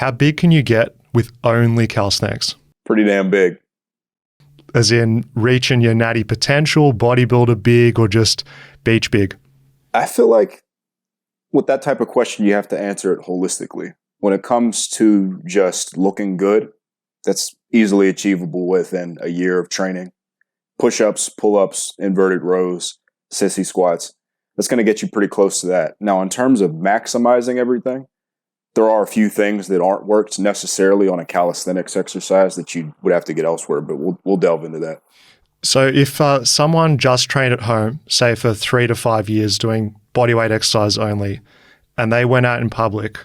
How big can you get with only calisthenics? Pretty damn big. As in reaching your natty potential, bodybuilder big, or just beach big? I feel like with that type of question, you have to answer it holistically. When it comes to just looking good, that's easily achievable within a year of training. Push-ups, pull-ups, inverted rows, sissy squats. That's going to get you pretty close to that. Now, in terms of maximizing everything, there are a few things that aren't worked necessarily on a calisthenics exercise that you would have to get elsewhere, but we'll delve into that. So if someone just trained at home, say for 3 to 5 years doing bodyweight exercise only, and they went out in public,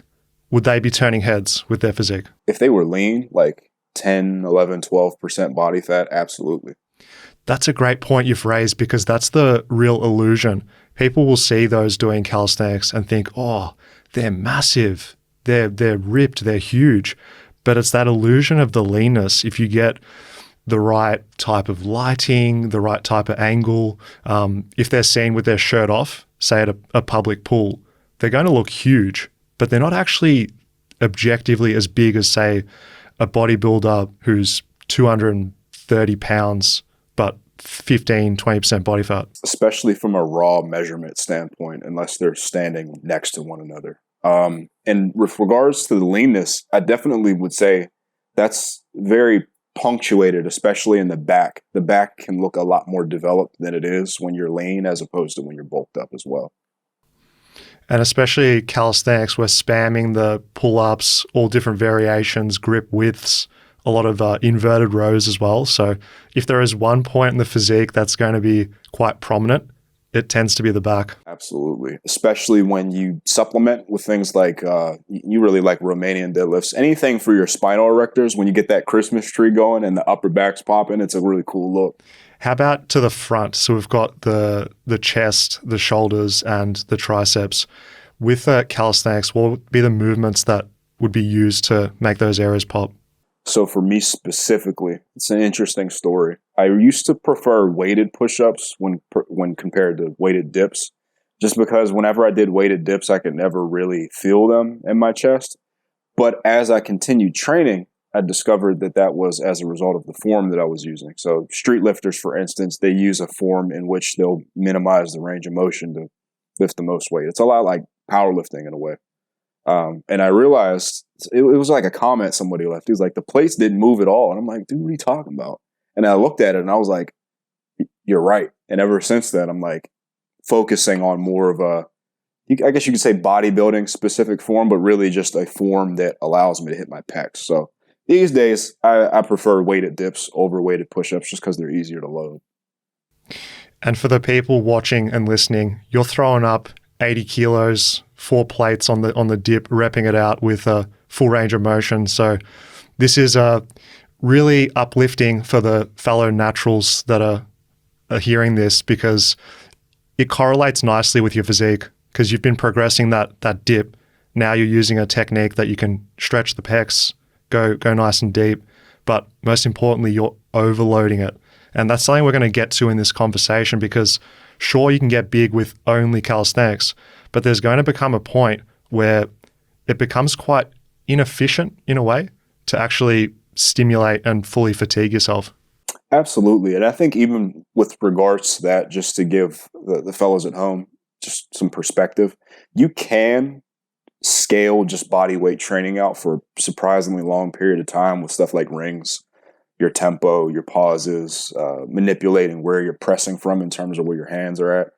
would they be turning heads with their physique? If they were lean, like 10, 11, 12% body fat, absolutely. That's a great point you've raised, because that's the real illusion. People will see those doing calisthenics and think, oh, they're massive, they're ripped, they're huge. But it's that illusion of the leanness. If you get the right type of lighting, the right type of angle, if they're seen with their shirt off, say at a public pool, they're going to look huge, but they're not actually objectively as big as, say, a bodybuilder who's 230 pounds, but 15, 20% body fat. Especially from a raw measurement standpoint, unless they're standing next to one another. And with regards to the leanness, I definitely would say that's very punctuated, especially in the back. The back can look a lot more developed than it is when you're lean as opposed to when you're bulked up as well. And especially calisthenics, we're spamming the pull-ups, all different variations, grip widths, a lot of inverted rows as well. So if there is one point in the physique that's going to be quite prominent, it tends to be the back. Absolutely. Especially when you supplement with things like, you really like Romanian deadlifts, anything for your spinal erectors. When you get that Christmas tree going and the upper back's popping, it's a really cool look. How about to the front? So we've got the chest, the shoulders, and the triceps. With calisthenics, what would be the movements that would be used to make those areas pop? So for me specifically, it's an interesting story. I used to prefer weighted push-ups when compared to weighted dips, just because whenever I did weighted dips, I could never really feel them in my chest. But as I continued training, I discovered that was as a result of the form that I was using. So street lifters, for instance, they use a form in which they'll minimize the range of motion to lift the most weight. It's a lot like powerlifting in a way. And I realized it was like a comment somebody left. He was like, the plates didn't move at all. And I'm like, dude, what are you talking about? And I looked at it and I was like, you're right. And ever since then, I'm like focusing on more of I guess you could say bodybuilding specific form, but really just a form that allows me to hit my pecs. So these days, I prefer weighted dips over weighted push-ups just because they're easier to load. And for the people watching and listening, you're throwing up 80 kilos, 4 plates on the dip, repping it out with a full range of motion. So this is really uplifting for the fellow naturals that are hearing this, because it correlates nicely with your physique, because you've been progressing that dip. Now you're using a technique that you can stretch the pecs, go nice and deep, but most importantly, you're overloading it. And that's something we're going to get to in this conversation, because sure, you can get big with only calisthenics, but there's going to become a point where it becomes quite inefficient in a way to actually stimulate and fully fatigue yourself. Absolutely. And I think even with regards to that, just to give the fellows at home just some perspective, you can scale just body weight training out for a surprisingly long period of time with stuff like rings, your tempo, your pauses, manipulating where you're pressing from in terms of where your hands are at.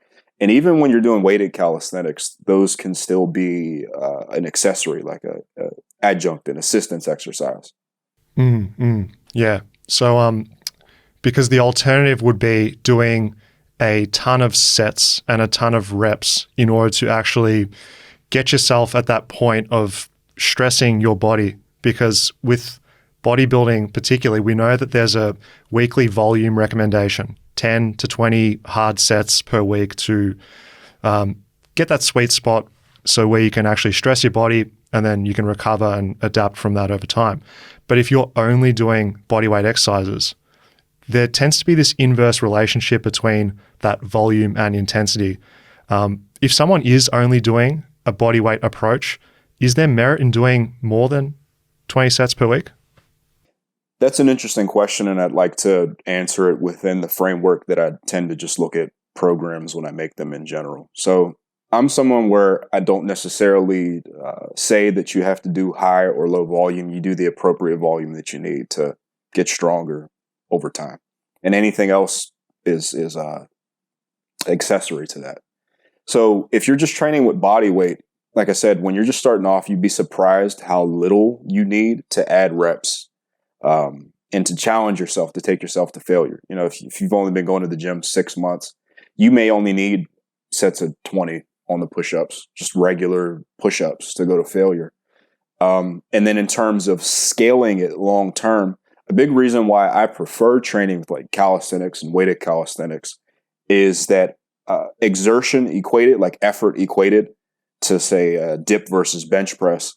And even when you're doing weighted calisthenics, those can still be an accessory, like a adjunct and assistance exercise. Yeah. So because the alternative would be doing a ton of sets and a ton of reps in order to actually get yourself at that point of stressing your body. Because with bodybuilding particularly, we know that there's a weekly volume recommendation, 10 to 20 hard sets per week to get that sweet spot, so where you can actually stress your body and then you can recover and adapt from that over time. But if you're only doing bodyweight exercises, there tends to be this inverse relationship between that volume and intensity. If someone is only doing a bodyweight approach, is there merit in doing more than 20 sets per week? That's an interesting question, and I'd like to answer it within the framework that I tend to just look at programs when I make them in general. So I'm someone where I don't necessarily say that you have to do high or low volume. You do the appropriate volume that you need to get stronger over time, and anything else is accessory to that. So if you're just training with body weight, like I said, when you're just starting off, you'd be surprised how little you need to add reps. And to challenge yourself, to take yourself to failure. You know, if you've only been going to the gym 6 months, you may only need sets of 20 on the push-ups, just regular push-ups to go to failure. And then in terms of scaling it long term, a big reason why I prefer training with like calisthenics and weighted calisthenics is that exertion equated, like effort equated to say dip versus bench press,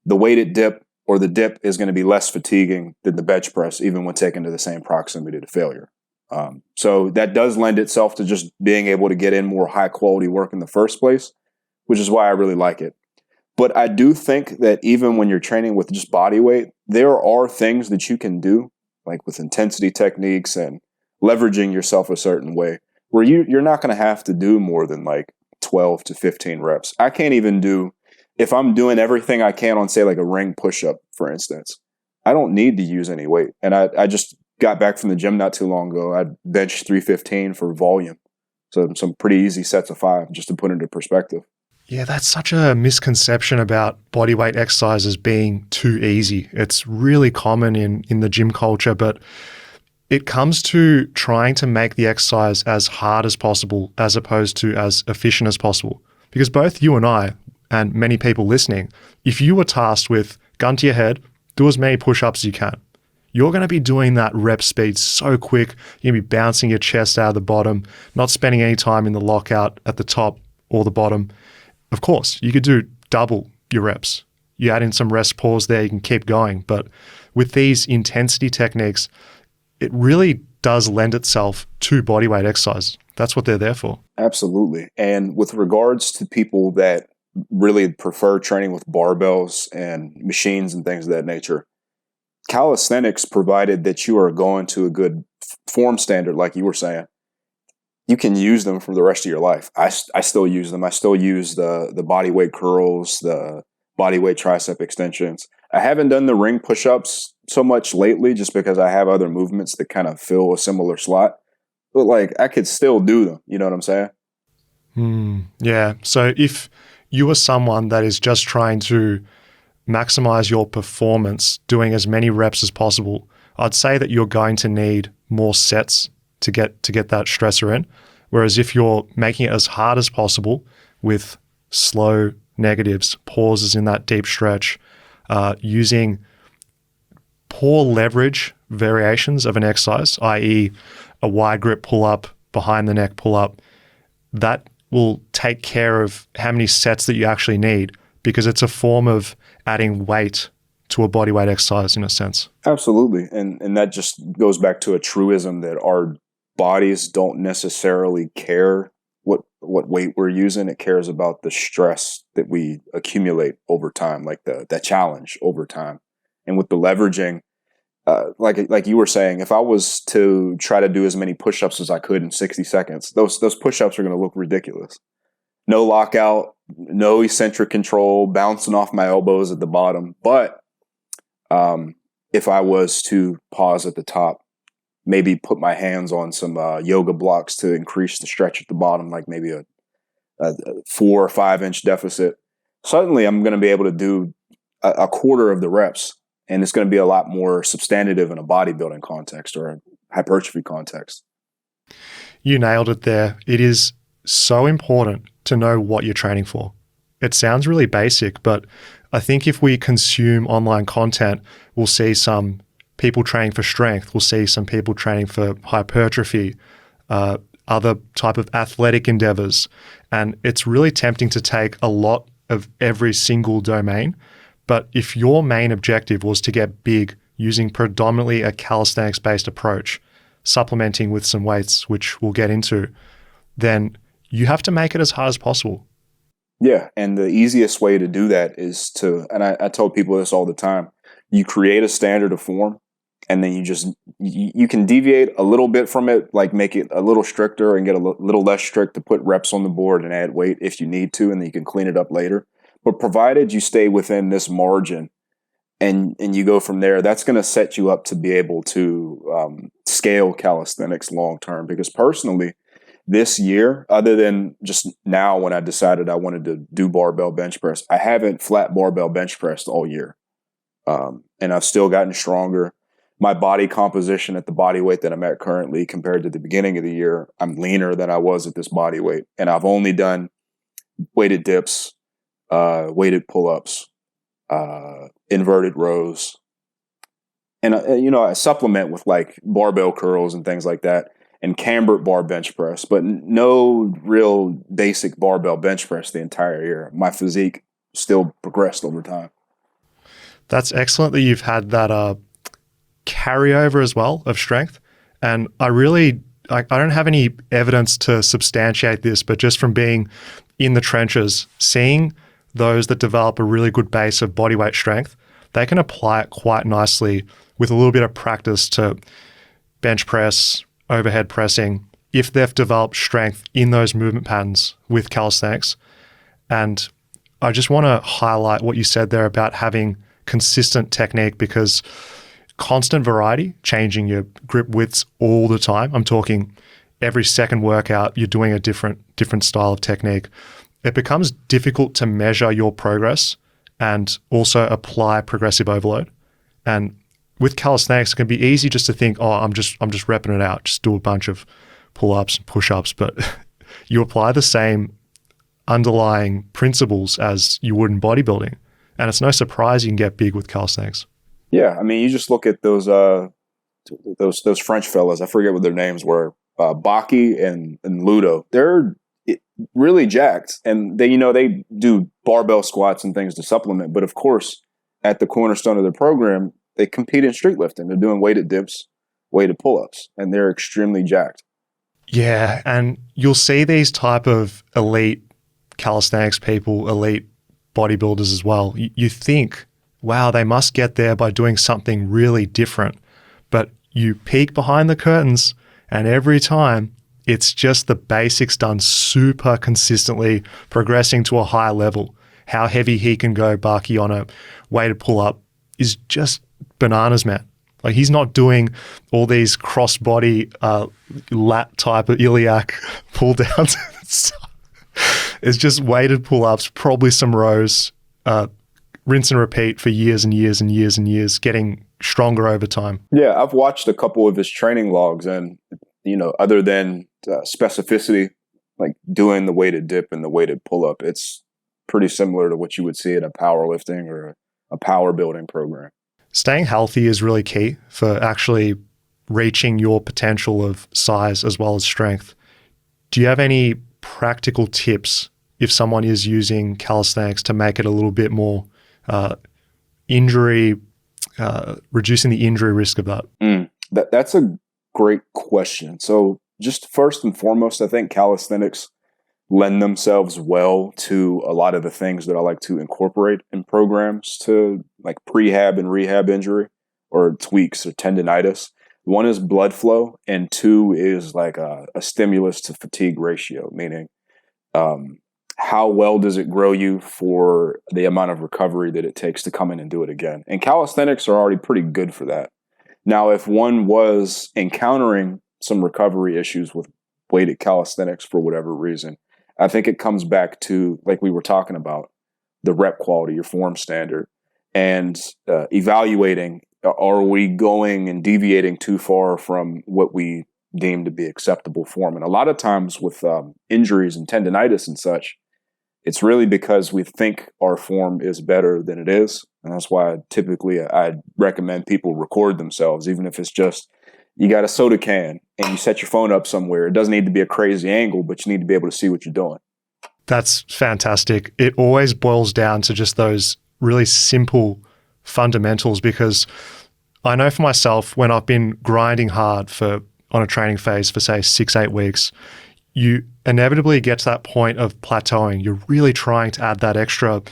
the weighted dip or the dip is going to be less fatiguing than the bench press, even when taken to the same proximity to failure. So that does lend itself to just being able to get in more high quality work in the first place, which is why I really like it. But I do think that even when you're training with just body weight, there are things that you can do, like with intensity techniques and leveraging yourself a certain way, where you're not going to have to do more than like 12 to 15 reps. I can't even do, if I'm doing everything I can on, say, like a ring push-up, for instance, I don't need to use any weight. And I just got back from the gym not too long ago. I benched 315 for volume. So some pretty easy sets of 5, just to put it into perspective. Yeah, that's such a misconception about bodyweight exercises being too easy. It's really common in the gym culture, but it comes to trying to make the exercise as hard as possible as opposed to as efficient as possible. Because both you and I, and many people listening, if you were tasked with gun to your head, do as many push-ups as you can, you're going to be doing that rep speed so quick, you're going to be bouncing your chest out of the bottom, not spending any time in the lockout at the top or the bottom. Of course, you could do double your reps. You add in some rest pause there, you can keep going. But with these intensity techniques, it really does lend itself to bodyweight exercise. That's what they're there for. Absolutely. And with regards to people that really prefer training with barbells and machines and things of that nature, calisthenics, provided that you are going to a good form standard, like you were saying, you can use them for the rest of your life. I still use them. I still use the body weight curls, the body weight tricep extensions. I haven't done the ring push-ups so much lately just because I have other movements that kind of fill a similar slot. But like, I could still do them. You know what I'm saying? Yeah. So if you are someone that is just trying to maximize your performance, doing as many reps as possible, I'd say that you're going to need more sets to get that stressor in. Whereas if you're making it as hard as possible with slow negatives, pauses in that deep stretch, using poor leverage variations of an exercise, i.e. a wide grip pull-up, behind the neck pull-up, that will take care of how many sets that you actually need, because it's a form of adding weight to a bodyweight exercise in a sense. Absolutely. And that just goes back to a truism that our bodies don't necessarily care what weight we're using. It cares about the stress that we accumulate over time, like that challenge over time. And with the leveraging, like you were saying, if I was to try to do as many push-ups as I could in 60 seconds, those push-ups are going to look ridiculous. No lockout, no eccentric control, bouncing off my elbows at the bottom. But if I was to pause at the top, maybe put my hands on some yoga blocks to increase the stretch at the bottom, like maybe a 4 or 5 inch deficit, suddenly I'm going to be able to do a quarter of the reps. And it's going to be a lot more substantive in a bodybuilding context or a hypertrophy context. You nailed it there. It is so important to know what you're training for. It sounds really basic, but I think if we consume online content, we'll see some people training for strength, we'll see some people training for hypertrophy, other type of athletic endeavors. And it's really tempting to take a lot of every single domain. But if your main objective was to get big using predominantly a calisthenics-based approach, supplementing with some weights, which we'll get into, then you have to make it as hard as possible. Yeah, and the easiest way to do that is to, and I tell people this all the time, You create a standard of form, and then you can deviate a little bit from it, like make it a little stricter and get a little less strict to put reps on the board and add weight if you need to, and then you can clean it up later. But provided you stay within this margin and you go from there, that's going to set you up to be able to scale calisthenics long term. Because personally, this year, other than just now when I decided I wanted to do barbell bench press, I haven't flat barbell bench pressed all year. And I've still gotten stronger. My body composition at the body weight that I'm at currently compared to the beginning of the year, I'm leaner than I was at this body weight. And I've only done weighted dips, weighted pull-ups, inverted rows. And, I supplement with like barbell curls and things like that and cambered bar bench press, but no real basic barbell bench press the entire year. My physique still progressed over time. That's excellent that you've had that carryover as well of strength. And I don't have any evidence to substantiate this, but just from being in the trenches, seeing those that develop a really good base of bodyweight strength, they can apply it quite nicely with a little bit of practice to bench press, overhead pressing, if they've developed strength in those movement patterns with calisthenics. And I just want to highlight what you said there about having consistent technique, because constant variety, changing your grip widths all the time. I'm talking every second workout, you're doing a different style of technique. It becomes difficult to measure your progress and also apply progressive overload. And with calisthenics, it can be easy just to think, oh, I'm just repping it out, just do a bunch of pull-ups and push-ups, but you apply the same underlying principles as you would in bodybuilding. And it's no surprise you can get big with calisthenics. Yeah, I mean, you just look at those French fellas. I forget what their names were, Baki and Ludo. They're really jacked, and they do barbell squats and things to supplement. But of course, at the cornerstone of their program, they compete in street lifting. They're doing weighted dips, weighted pull-ups, and they're extremely jacked. Yeah, and you'll see these type of elite calisthenics people, elite bodybuilders as well. You think, wow, they must get there by doing something really different. But you peek behind the curtains, and every time it's just the basics done super consistently, progressing to a higher level. How heavy he can go, Baki, on a weighted pull-up is just bananas, man. Like, he's not doing all these cross-body lat type of iliac pull-downs. It's just weighted pull-ups, probably some rows, rinse and repeat for years and years and years and years, getting stronger over time. Yeah, I've watched a couple of his training logs, and other than specificity, like doing the weighted dip and the weighted pull-up, it's pretty similar to what you would see in a powerlifting or a power building program. Staying healthy is really key for actually reaching your potential of size as well as strength. Do you have any practical tips if someone is using calisthenics to make it a little bit more reducing the injury risk of that? That's a great question. So just first and foremost, I think calisthenics lend themselves well to a lot of the things that I like to incorporate in programs to like prehab and rehab injury or tweaks or tendinitis. One is blood flow, and two is like a stimulus to fatigue ratio, meaning how well does it grow you for the amount of recovery that it takes to come in and do it again. And calisthenics are already pretty good for that. Now, if one was encountering some recovery issues with weighted calisthenics for whatever reason, I think it comes back to, like we were talking about, the rep quality, your form standard, and evaluating, are we going and deviating too far from what we deem to be acceptable form? And a lot of times with injuries and tendinitis and such, it's really because we think our form is better than it is. And that's why typically I recommend people record themselves, even if it's just, you got a soda can and you set your phone up somewhere. It doesn't need to be a crazy angle, but you need to be able to see what you're doing. That's fantastic. It always boils down to just those really simple fundamentals, because I know for myself, when I've been grinding hard on a training phase for say 6-8 weeks, you inevitably get to that point of plateauing. You're really trying to add that extra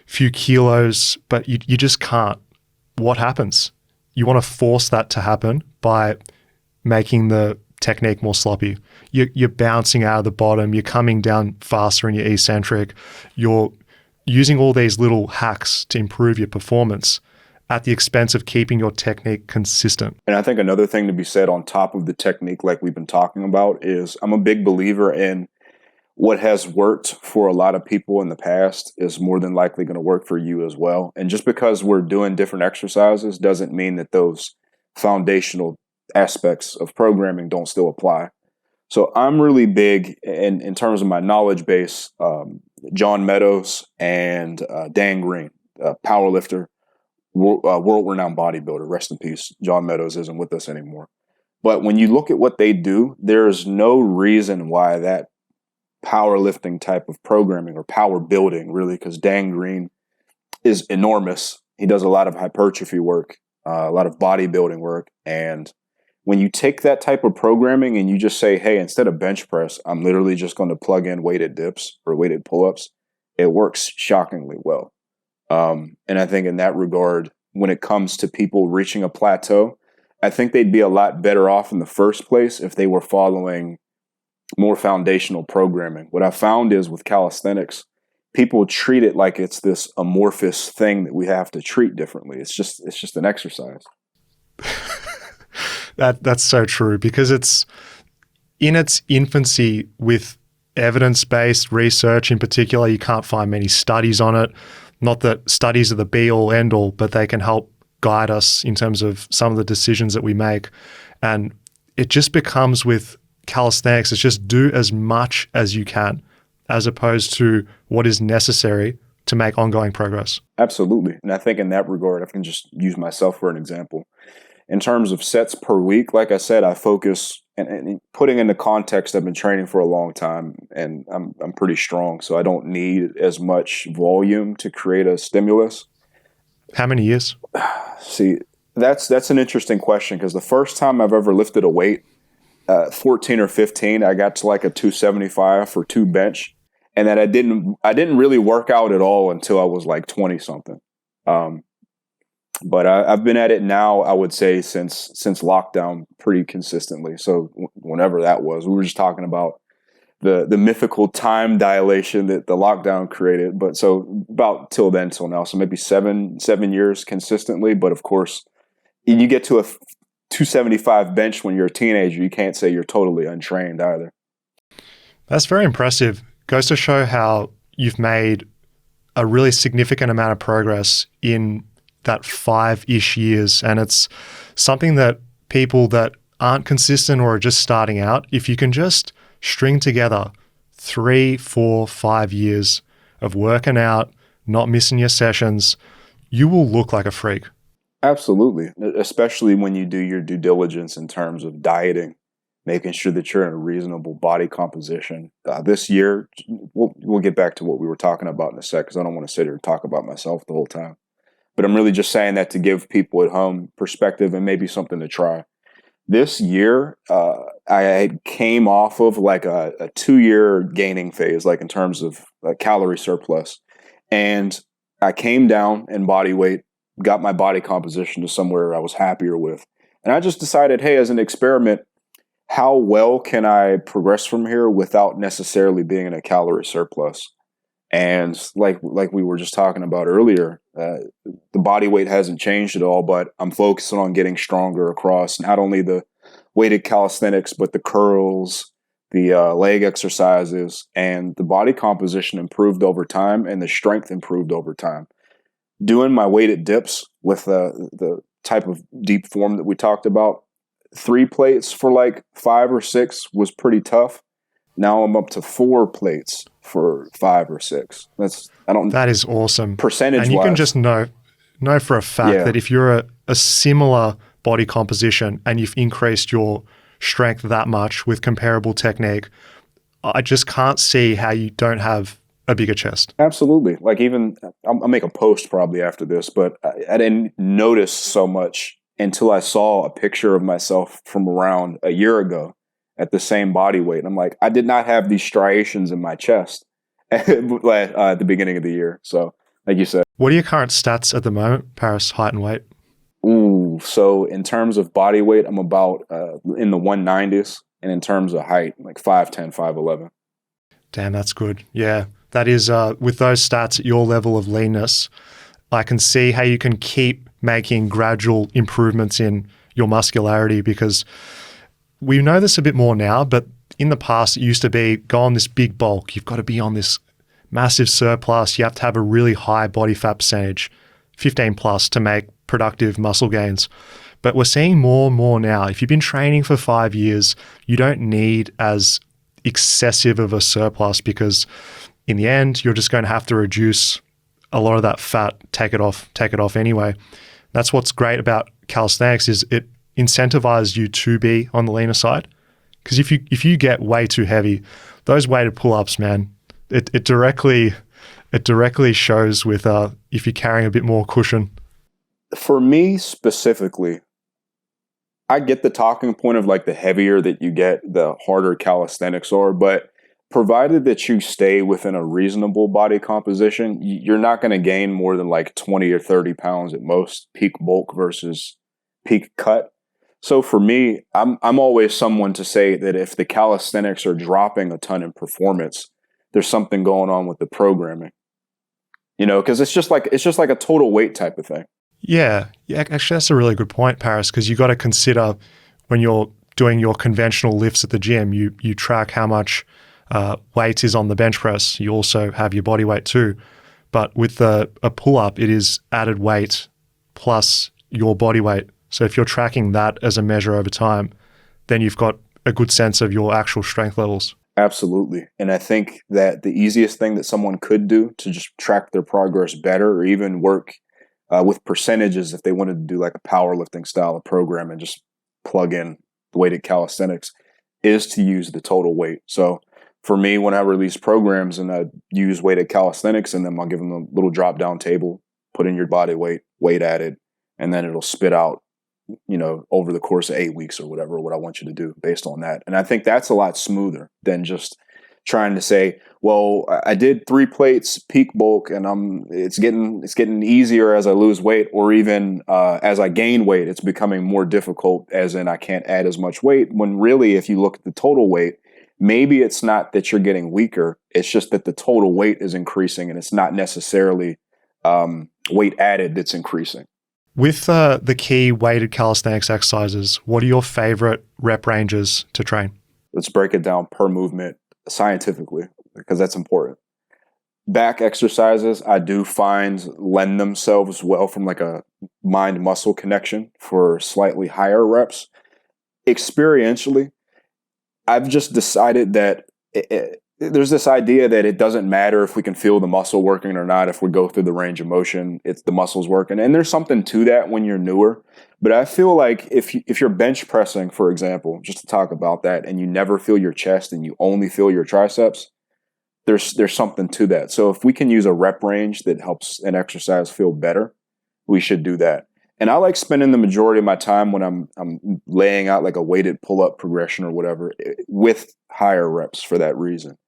few kilos, but you just can't. what happens? You want to force that to happen by making the technique more sloppy. You're bouncing out of the bottom, you're coming down faster in your eccentric, you're using all these little hacks to improve your performance at the expense of keeping your technique consistent. And I think another thing to be said on top of the technique, like we've been talking about, is I'm a big believer in what has worked for a lot of people in the past is more than likely going to work for you as well. And just because we're doing different exercises doesn't mean that those foundational aspects of programming don't still apply. So I'm really big in terms of my knowledge base. John Meadows and Dan Green, powerlifter, world-renowned bodybuilder. Rest in peace. John Meadows isn't with us anymore. But when you look at what they do, there's no reason why that powerlifting type of programming or power building, really, because Dan Green is enormous. He does a lot of hypertrophy work, a lot of bodybuilding work. And when you take that type of programming and you just say, hey, instead of bench press, I'm literally just going to plug in weighted dips or weighted pull-ups, it works shockingly well. And I think in that regard, when it comes to people reaching a plateau, I think they'd be a lot better off in the first place if they were following more foundational programming. What I found is with calisthenics, people treat it like it's this amorphous thing that we have to treat differently. It's just an exercise. That's so true, because it's in its infancy with evidence-based research in particular. You can't find many studies on it. Not that studies are the be-all, end-all, but they can help guide us in terms of some of the decisions that we make. And it just becomes with calisthenics, it's just do as much as you can, as opposed to what is necessary to make ongoing progress. Absolutely. And I think in that regard, I can just use myself for an example. In terms of sets per week, like I said, I focus, and putting into context, I've been training for a long time and I'm pretty strong, so I don't need as much volume to create a stimulus. How many years? See, that's an interesting question, because the first time I've ever lifted a weight, 14 or 15, I got to like a 275 for 2 bench, and then I didn't really work out at all until I was like 20 something. But I've been at it now, I would say, since lockdown pretty consistently. So whenever that was, we were just talking about the mythical time dilation that the lockdown created. But so about till now, so maybe seven years consistently. But of course, you get to a 275 bench when you're a teenager, you can't say you're totally untrained either. That's very impressive. Goes to show how you've made a really significant amount of progress in that 5-ish years. And it's something that people that aren't consistent or are just starting out, if you can just string together 3, 4, 5 years of working out, not missing your sessions, you will look like a freak. Absolutely. Especially when you do your due diligence in terms of dieting, making sure that you're in a reasonable body composition. This year, we'll get back to what we were talking about in a sec, because I don't want to sit here and talk about myself the whole time. But I'm really just saying that to give people at home perspective and maybe something to try. This year, I came off of like a 2-year gaining phase, like in terms of calorie surplus. And I came down in body weight, got my body composition to somewhere I was happier with. And I just decided, hey, as an experiment, how well can I progress from here without necessarily being in a calorie surplus? And like we were just talking about earlier, the body weight hasn't changed at all, but I'm focusing on getting stronger across not only the weighted calisthenics, but the curls, the leg exercises, and the body composition improved over time and the strength improved over time. Doing my weighted dips with the type of deep form that we talked about, 3 plates for like 5 or 6 was pretty tough. Now I'm up to 4 plates for 5 or 6. That is awesome. Percentage-wise. And you can just know for a fact that if you're a similar body composition and you've increased your strength that much with comparable technique, I just can't see how you don't have a bigger chest. Absolutely. Like even, I'll make a post probably after this, but I didn't notice so much until I saw a picture of myself from around a year ago at the same body weight. And I'm like, I did not have these striations in my chest at the beginning of the year. So like you said. What are your current stats at the moment, Paris, height and weight? Ooh, so in terms of body weight, I'm about in the 190s, and in terms of height, like 5'10", 5'11". Damn, that's good. Yeah, that is, with those stats at your level of leanness, I can see how you can keep making gradual improvements in your muscularity, because we know this a bit more now, but in the past, it used to be go on this big bulk. You've got to be on this massive surplus. You have to have a really high body fat percentage, 15 plus, to make productive muscle gains. But we're seeing more and more now. If you've been training for 5 years, you don't need as excessive of a surplus, because in the end, you're just going to have to reduce a lot of that fat, take it off anyway. That's what's great about calisthenics, is it incentivizes you to be on the leaner side. Because if you get way too heavy, those weighted pull-ups, man, it directly shows with if you're carrying a bit more cushion. For me specifically, I get the talking point of like the heavier that you get, the harder calisthenics are, but provided that you stay within a reasonable body composition, you're not going to gain more than like 20 or 30 pounds at most, peak bulk versus peak cut. So for me, I'm always someone to say that if the calisthenics are dropping a ton in performance, there's something going on with the programming. Because it's just like a total weight type of thing. Yeah. Actually, that's a really good point, Paris, because you got to consider when you're doing your conventional lifts at the gym, you track how much weight is on the bench press. You also have your body weight too. But with a pull-up, it is added weight plus your body weight. So if you're tracking that as a measure over time, then you've got a good sense of your actual strength levels. Absolutely. And I think that the easiest thing that someone could do to just track their progress better, or even work with percentages if they wanted to do like a powerlifting style of program and just plug in weighted calisthenics, is to use the total weight. So for me, when I release programs and I use weighted calisthenics in them, I'll give them a little drop down table, put in your body weight added, and then it'll spit out, over the course of 8 weeks or whatever, what I want you to do based on that. And I think that's a lot smoother than just trying to say, well, I did 3 plates peak bulk and it's getting easier as I lose weight, or even as I gain weight, it's becoming more difficult, as in I can't add as much weight. When really, if you look at the total weight, maybe it's not that you're getting weaker. It's just that the total weight is increasing, and it's not necessarily weight added that's increasing. With the key weighted calisthenics exercises, what are your favorite rep ranges to train? Let's break it down per movement scientifically, because that's important. Back exercises, I do find lend themselves well from like a mind-muscle connection for slightly higher reps. Experientially, I've just decided that there's this idea that it doesn't matter if we can feel the muscle working or not. If we go through the range of motion, it's the muscles working. And there's something to that when you're newer. But I feel like if you're bench pressing, for example, just to talk about that, and you never feel your chest and you only feel your triceps, there's something to that. So if we can use a rep range that helps an exercise feel better, we should do that. And I like spending the majority of my time when I'm laying out like a weighted pull-up progression or whatever with higher reps for that reason.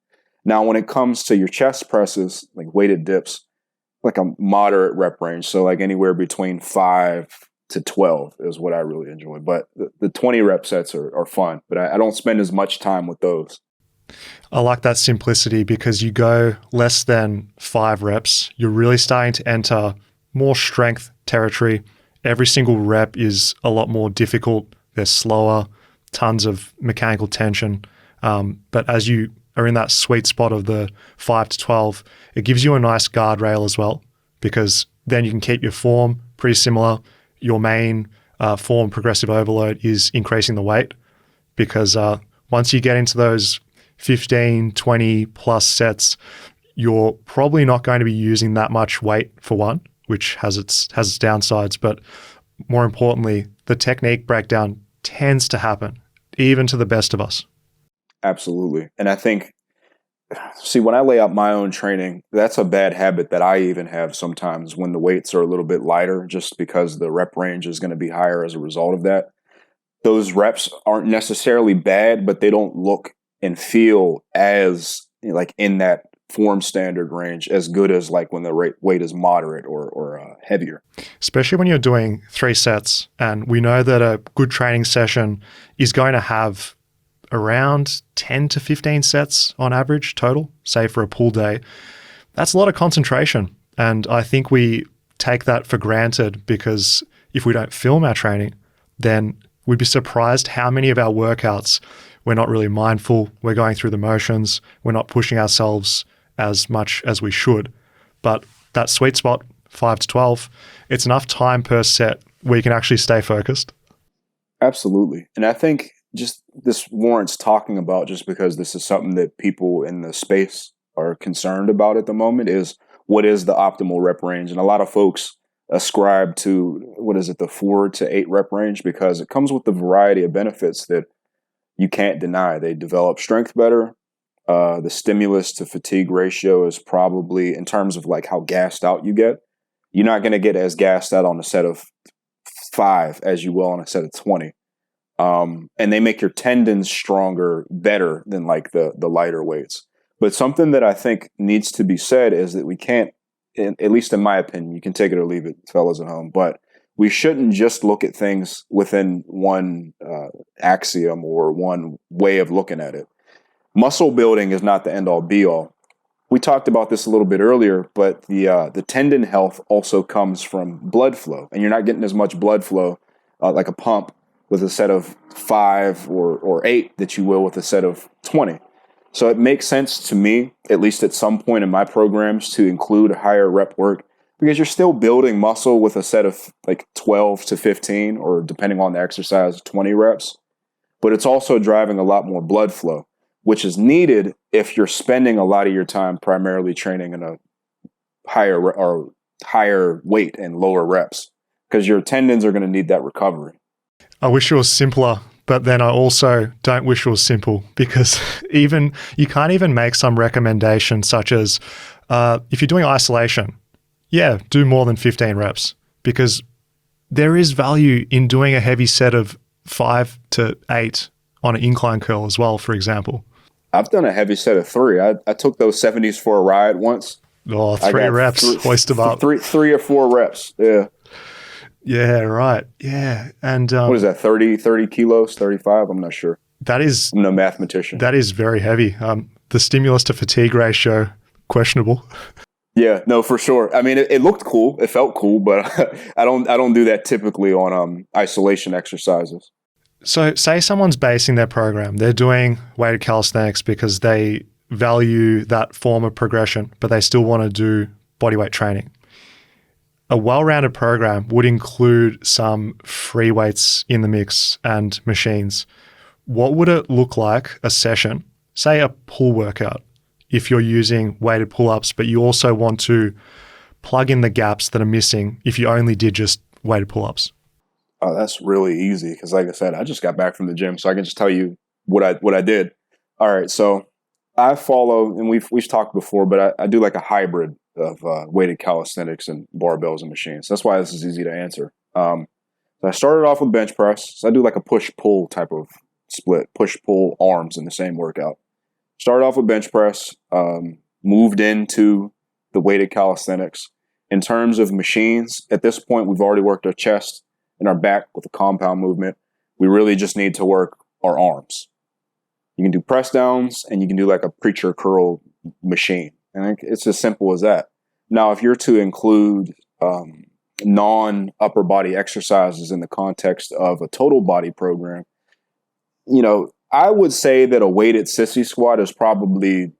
Now, when it comes to your chest presses, like weighted dips, like a moderate rep range. So like anywhere between 5 to 12 is what I really enjoy. But the 20 rep sets are fun, but I don't spend as much time with those. I like that simplicity, because you go less than 5 reps, you're really starting to enter more strength territory. Every single rep is a lot more difficult. They're slower, tons of mechanical tension. But as you are in that sweet spot of the 5 to 12, it gives you a nice guardrail as well, because then you can keep your form pretty similar. Your main form, progressive overload, is increasing the weight, because once you get into those 15, 20 plus sets, you're probably not going to be using that much weight for one, which has its downsides. But more importantly, the technique breakdown tends to happen, even to the best of us. Absolutely. And I think, see, when I lay out my own training, that's a bad habit that I even have sometimes when the weights are a little bit lighter, just because the rep range is going to be higher as a result of that. Those reps aren't necessarily bad, but they don't look and feel as like in that form standard range as good as like when the weight is moderate or heavier. Especially when you're doing 3 sets. And we know that a good training session is going to have around 10 to 15 sets on average total, say for a pull day. That's a lot of concentration. And I think we take that for granted because if we don't film our training, then we'd be surprised how many of our workouts we're not really mindful, we're going through the motions, we're not pushing ourselves as much as we should. But that sweet spot, 5 to 12, it's enough time per set where you can actually stay focused. Absolutely. And I think just this warrants talking about, just because this is something that people in the space are concerned about at the moment, is what is the optimal rep range. And a lot of folks ascribe to, the 4 to 8 rep range, because it comes with a variety of benefits that you can't deny. They develop strength better. The stimulus to fatigue ratio is probably, in terms of like how gassed out you get, you're not going to get as gassed out on a set of 5 as you will on a set of 20. And they make your tendons stronger better than like the lighter weights. But something that I think needs to be said is that we can't, at least in my opinion, you can take it or leave it, fellas at home, but we shouldn't just look at things within one axiom or one way of looking at it. Muscle building is not the end-all be-all. We talked about this a little bit earlier, but the tendon health also comes from blood flow, and you're not getting as much blood flow like a pump with a set of 5 or 8 that you will with a set of 20. So it makes sense to me, at least at some point in my programs, to include higher rep work, because you're still building muscle with a set of like 12 to 15, or depending on the exercise, 20 reps. But it's also driving a lot more blood flow, which is needed if you're spending a lot of your time primarily training in a higher weight and lower reps, because your tendons are going to need that recovery. I wish it was simpler, but then I also don't wish it was simple, because you can't even make some recommendations such as if you're doing isolation, do more than 15 reps, because there is value in doing a heavy set of 5 to 8 on an incline curl as well, for example. I've done a heavy set of 3. I took those 70s for a ride once. Oh, 3 reps, hoist them up. 3 or 4 reps, yeah. Yeah, right. Yeah. And what is that, 30 kilos, 35? I'm not sure. I'm no mathematician. That is very heavy. The stimulus to fatigue ratio, questionable. Yeah, no, for sure. I mean, it looked cool. It felt cool, but I don't do that typically on isolation exercises. So say someone's basing their program. They're doing weighted calisthenics because they value that form of progression, but they still want to do bodyweight training. A well-rounded program would include some free weights in the mix and machines. What would it look like a session, say a pull workout, if you're using weighted pull-ups, but you also want to plug in the gaps that are missing if you only did just weighted pull-ups? Oh, that's really easy, because like I said, I just got back from the gym, so I can just tell you what I did. All right, so I follow, and we've talked before, but I do like a hybrid of weighted calisthenics and barbells and machines. That's why this is easy to answer. So I started off with bench press. So I do like a push-pull type of split, push-pull arms in the same workout. Started off with bench press, moved into the weighted calisthenics. In terms of machines, at this point, we've already worked our chest and our back with a compound movement. We really just need to work our arms. You can do press downs, and you can do like a preacher curl machine. And it's as simple as that. Now, if you're to include non-upper body exercises in the context of a total body program, I would say that a weighted sissy squat is probably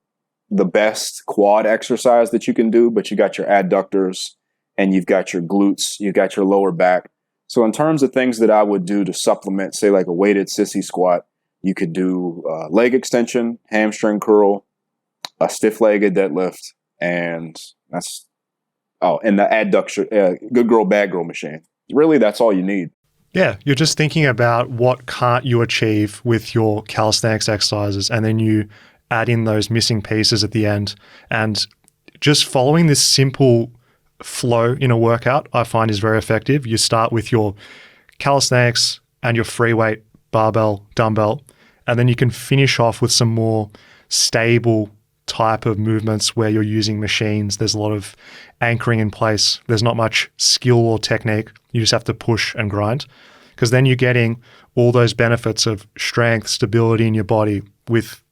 the best quad exercise that you can do, but you got your adductors and you've got your glutes, you've got your lower back. So in terms of things that I would do to supplement, say like a weighted sissy squat, you could do leg extension, hamstring curl, a stiff-legged deadlift, and the adduction, good girl, bad girl machine. Really, that's all you need. Yeah, you're just thinking about what can't you achieve with your calisthenics exercises, and then you add in those missing pieces at the end. And just following this simple flow in a workout, I find is very effective. You start with your calisthenics and your free weight, barbell, dumbbell, and then you can finish off with some more stable type of movements where you're using machines. There's a lot of anchoring in place. There's not much skill or technique. You just have to push and grind, because then you're getting all those benefits of strength, stability in your body with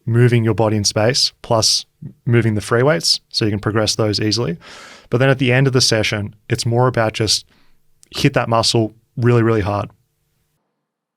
moving your body in space, plus moving the free weights so you can progress those easily. But then at the end of the session, it's more about just hit that muscle really, really hard.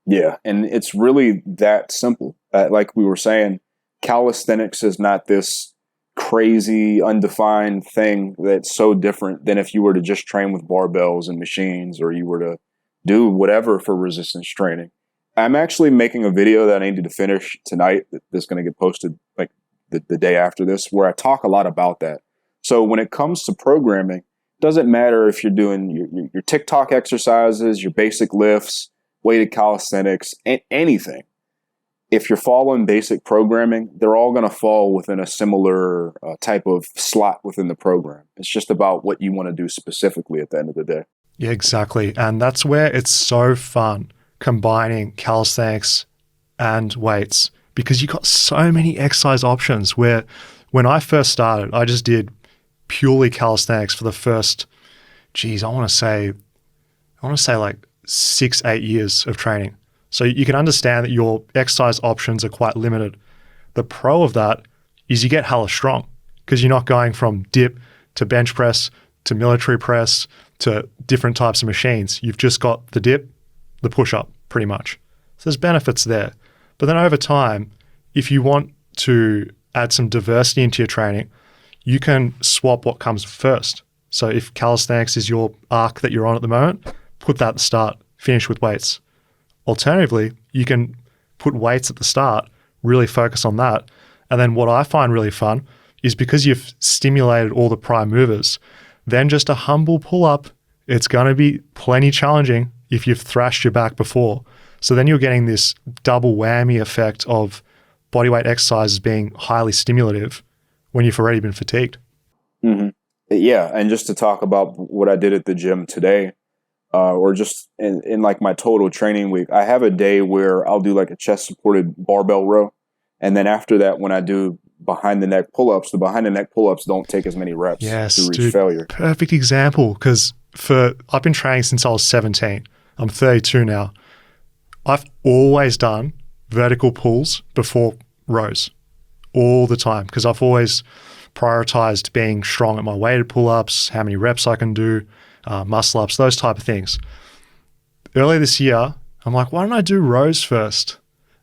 Yeah, and it's really that simple. Like we were saying, calisthenics is not this crazy, undefined thing that's so different than if you were to just train with barbells and machines, or you were to do whatever for resistance training. I'm actually making a video that I need to finish tonight that's going to get posted like the day after this, where I talk a lot about that. So when it comes to programming, it doesn't matter if you're doing your TikTok exercises, your basic lifts, weighted calisthenics, anything. If you're following basic programming, they're all going to fall within a similar type of slot within the program. It's just about what you want to do specifically at the end of the day. Yeah, exactly. And that's where it's so fun combining calisthenics and weights, because you got so many exercise options. Where when I first started, I just did purely calisthenics for the first, I want to say like 6-8 years of training. So you can understand that your exercise options are quite limited. The pro of that is you get hella strong, because you're not going from dip to bench press to military press to different types of machines. You've just got the dip, the push-up, pretty much. So there's benefits there. But then over time, if you want to add some diversity into your training, you can swap what comes first. So if calisthenics is your arc that you're on at the moment, put that at the start, finish with weights. Alternatively, you can put weights at the start, really focus on that. And then what I find really fun is, because you've stimulated all the prime movers, then just a humble pull-up, it's going to be plenty challenging if you've thrashed your back before. So then you're getting this double whammy effect of bodyweight exercises being highly stimulative when you've already been fatigued. Mm-hmm. Yeah, and just to talk about what I did at the gym today, or just in like my total training week, I have a day where I'll do like a chest-supported barbell row. And then after that, when I do behind the neck pull-ups, the behind the neck pull-ups don't take as many reps to reach failure. Perfect example, because I've been training since I was 17. I'm 32 now. I've always done vertical pulls before rows all the time, because I've always prioritized being strong at my weighted pull-ups, how many reps I can do, muscle ups, those type of things. Earlier this year, I'm like, why don't I do rows first?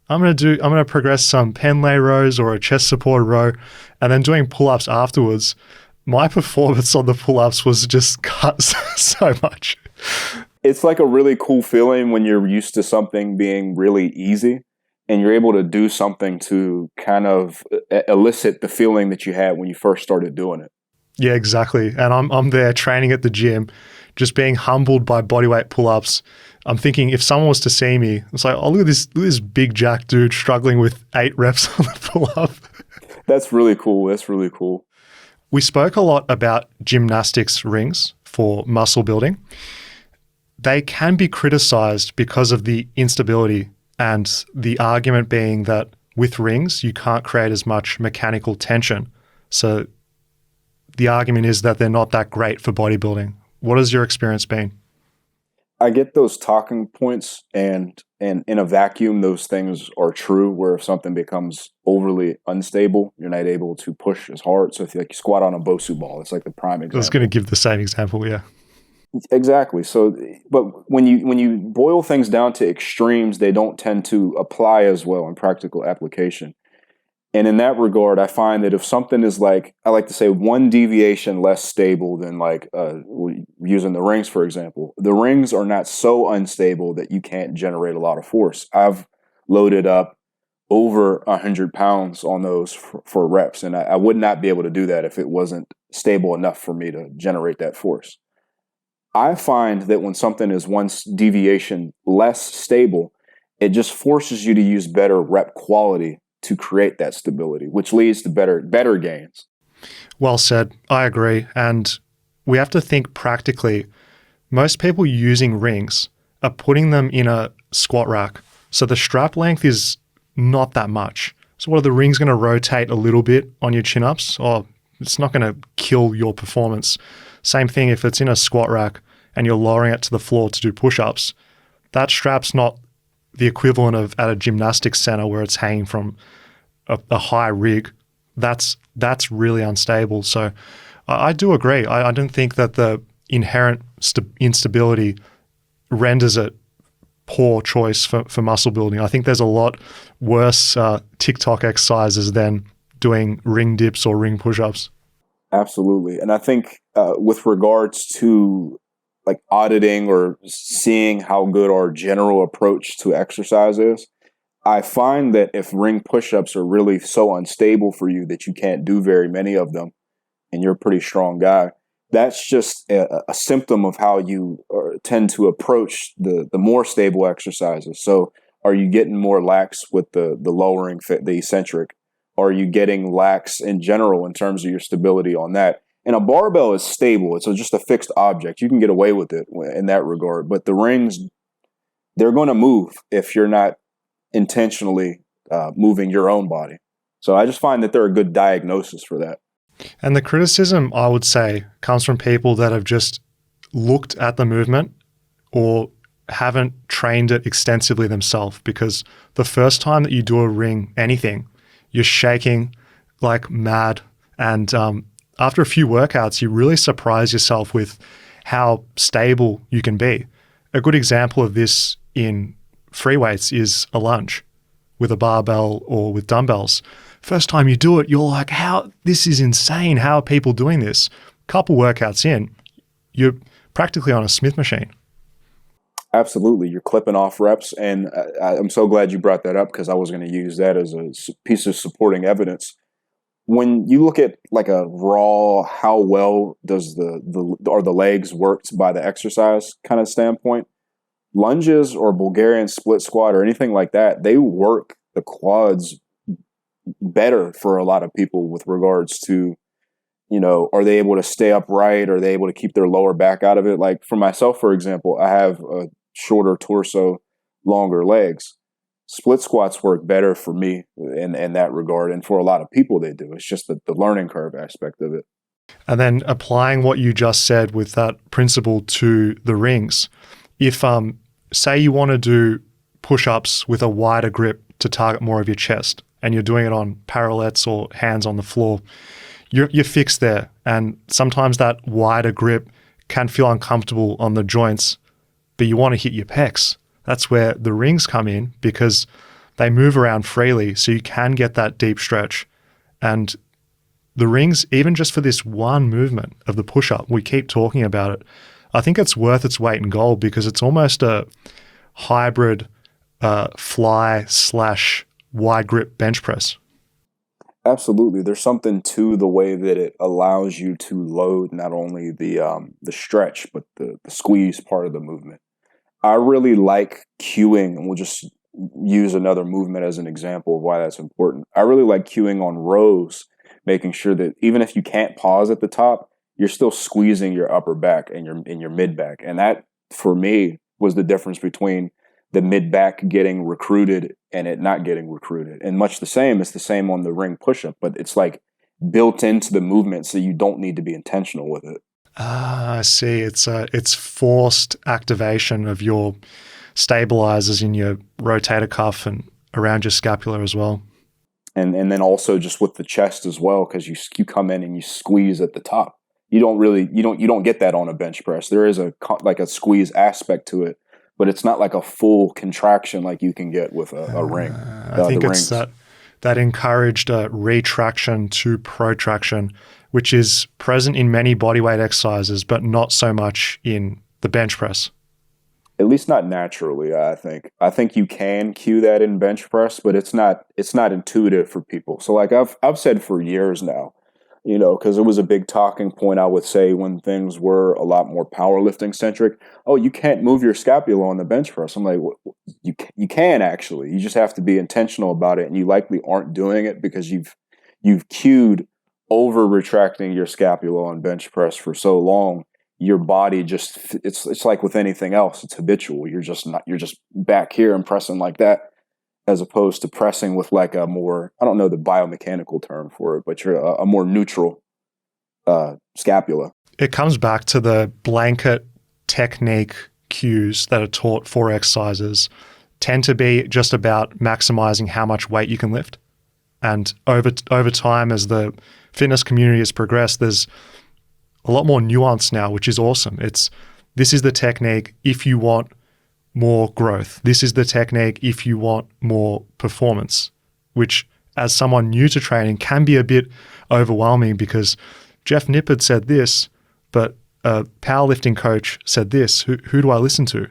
I'm going to progress some pen lay rows or a chest supported row, and then doing pull-ups afterwards. My performance on the pull-ups was just cut so much. It's like a really cool feeling when you're used to something being really easy and you're able to do something to kind of elicit the feeling that you had when you first started doing it. Yeah, exactly. And I'm there training at the gym, just being humbled by bodyweight pull-ups. I'm thinking, if someone was to see me, it's like, oh, look at this big jack dude struggling with 8 reps on the pull-up. That's really cool. That's really cool. We spoke a lot about gymnastics rings for muscle building. They can be criticized because of the instability, and the argument being that with rings, you can't create as much mechanical tension. So the argument is that they're not that great for bodybuilding. What has your experience been? I get those talking points, and in a vacuum, those things are true, where if something becomes overly unstable, you're not able to push as hard. So if you squat on a Bosu ball, it's like the prime example. I was going to give the same example, yeah. Exactly. So, but when you boil things down to extremes, they don't tend to apply as well in practical application. And in that regard, I find that if something is like, I like to say, one deviation less stable than like using the rings, for example, the rings are not so unstable that you can't generate a lot of force. I've loaded up over 100 pounds on those for reps, and I would not be able to do that if it wasn't stable enough for me to generate that force. I find that when something is one deviation less stable, it just forces you to use better rep quality to create that stability, which leads to better gains. Well said. I agree. And we have to think practically. Most people using rings are putting them in a squat rack. So the strap length is not that much. So what are the rings going to rotate a little bit on your chin-ups? Or it's not going to kill your performance. Same thing if it's in a squat rack and you're lowering it to the floor to do push-ups. That strap's not the equivalent of at a gymnastics center where it's hanging from a high rig. That's really unstable. So I do agree. I don't think that the inherent instability renders it poor choice for muscle building. I think there's a lot worse TikTok exercises than doing ring dips or ring push-ups. Absolutely. And I think with regards to like auditing or seeing how good our general approach to exercise is, I find that if ring push-ups are really so unstable for you that you can't do very many of them, and you're a pretty strong guy, that's just a symptom of how you tend to approach the more stable exercises. So are you getting more lax with the lowering, the eccentric? Are you getting lax in general in terms of your stability on that? And a barbell is stable. It's just a fixed object. You can get away with it in that regard. But the rings, they're going to move if you're not intentionally moving your own body. So I just find that they're a good diagnosis for that. And the criticism, I would say, comes from people that have just looked at the movement or haven't trained it extensively themselves, because the first time that you do a ring, anything, you're shaking like mad. And after a few workouts, you really surprise yourself with how stable you can be. A good example of this in free weights is a lunge with a barbell or with dumbbells. First time you do it, you're like, this is insane. How are people doing this? Couple workouts in, you're practically on a Smith machine. Absolutely. You're clipping off reps. And I'm so glad you brought that up, because I was going to use that as a piece of supporting evidence. When you look at like a raw, how well does the legs worked by the exercise kind of standpoint, lunges or Bulgarian split squat or anything like that, they work the quads better for a lot of people with regards to, are they able to stay upright? Are they able to keep their lower back out of it? Like for myself, for example, I have a shorter torso, longer legs. Split squats work better for me in that regard. And for a lot of people, they do. It's just the learning curve aspect of it. And then applying what you just said with that principle to the rings. If, say you want to do push-ups with a wider grip to target more of your chest, and you're doing it on parallettes or hands on the floor, you're fixed there. And sometimes that wider grip can feel uncomfortable on the joints, but you want to hit your pecs. That's where the rings come in, because they move around freely, so you can get that deep stretch. And the rings, even just for this one movement of the push-up, we keep talking about it, I think it's worth its weight in gold, because it's almost a hybrid fly/wide grip bench press. Absolutely. There's something to the way that it allows you to load not only the stretch, but the squeeze part of the movement. I really like cueing, and we'll just use another movement as an example of why that's important. I really like cueing on rows, making sure that even if you can't pause at the top, you're still squeezing your upper back and your mid back. And that, for me, was the difference between the mid back getting recruited and it not getting recruited. And much the same, it's the same on the ring push-up, but it's like built into the movement, so you don't need to be intentional with it. I see. It's forced activation of your stabilizers in your rotator cuff and around your scapula as well. And then also just with the chest as well, because you come in and you squeeze at the top. You don't get that on a bench press. There is a squeeze aspect to it, but it's not like a full contraction like you can get with a ring. I think it's that encouraged retraction to protraction, which is present in many bodyweight exercises, but not so much in the bench press. At least not naturally, I think. I think you can cue that in bench press, but it's not intuitive for people. So like I've said for years now, because it was a big talking point, I would say, when things were a lot more powerlifting centric. Oh, you can't move your scapula on the bench press. I'm like, well, you can actually. You just have to be intentional about it, and you likely aren't doing it because you've cued over retracting your scapula on bench press for so long. Your body just, it's like with anything else, it's habitual. You're just back here and pressing like that. as opposed to pressing with like a more, I don't know the biomechanical term for it, but you're a more neutral scapula. It comes back to the blanket technique cues that are taught for exercises tend to be just about maximizing how much weight you can lift. And over time, as the fitness community has progressed, there's a lot more nuance now, which is awesome. This is the technique if you want more growth. This is the technique if you want more performance, which as someone new to training can be a bit overwhelming because Jeff Nippard said this, but a powerlifting coach said this. Who do I listen to?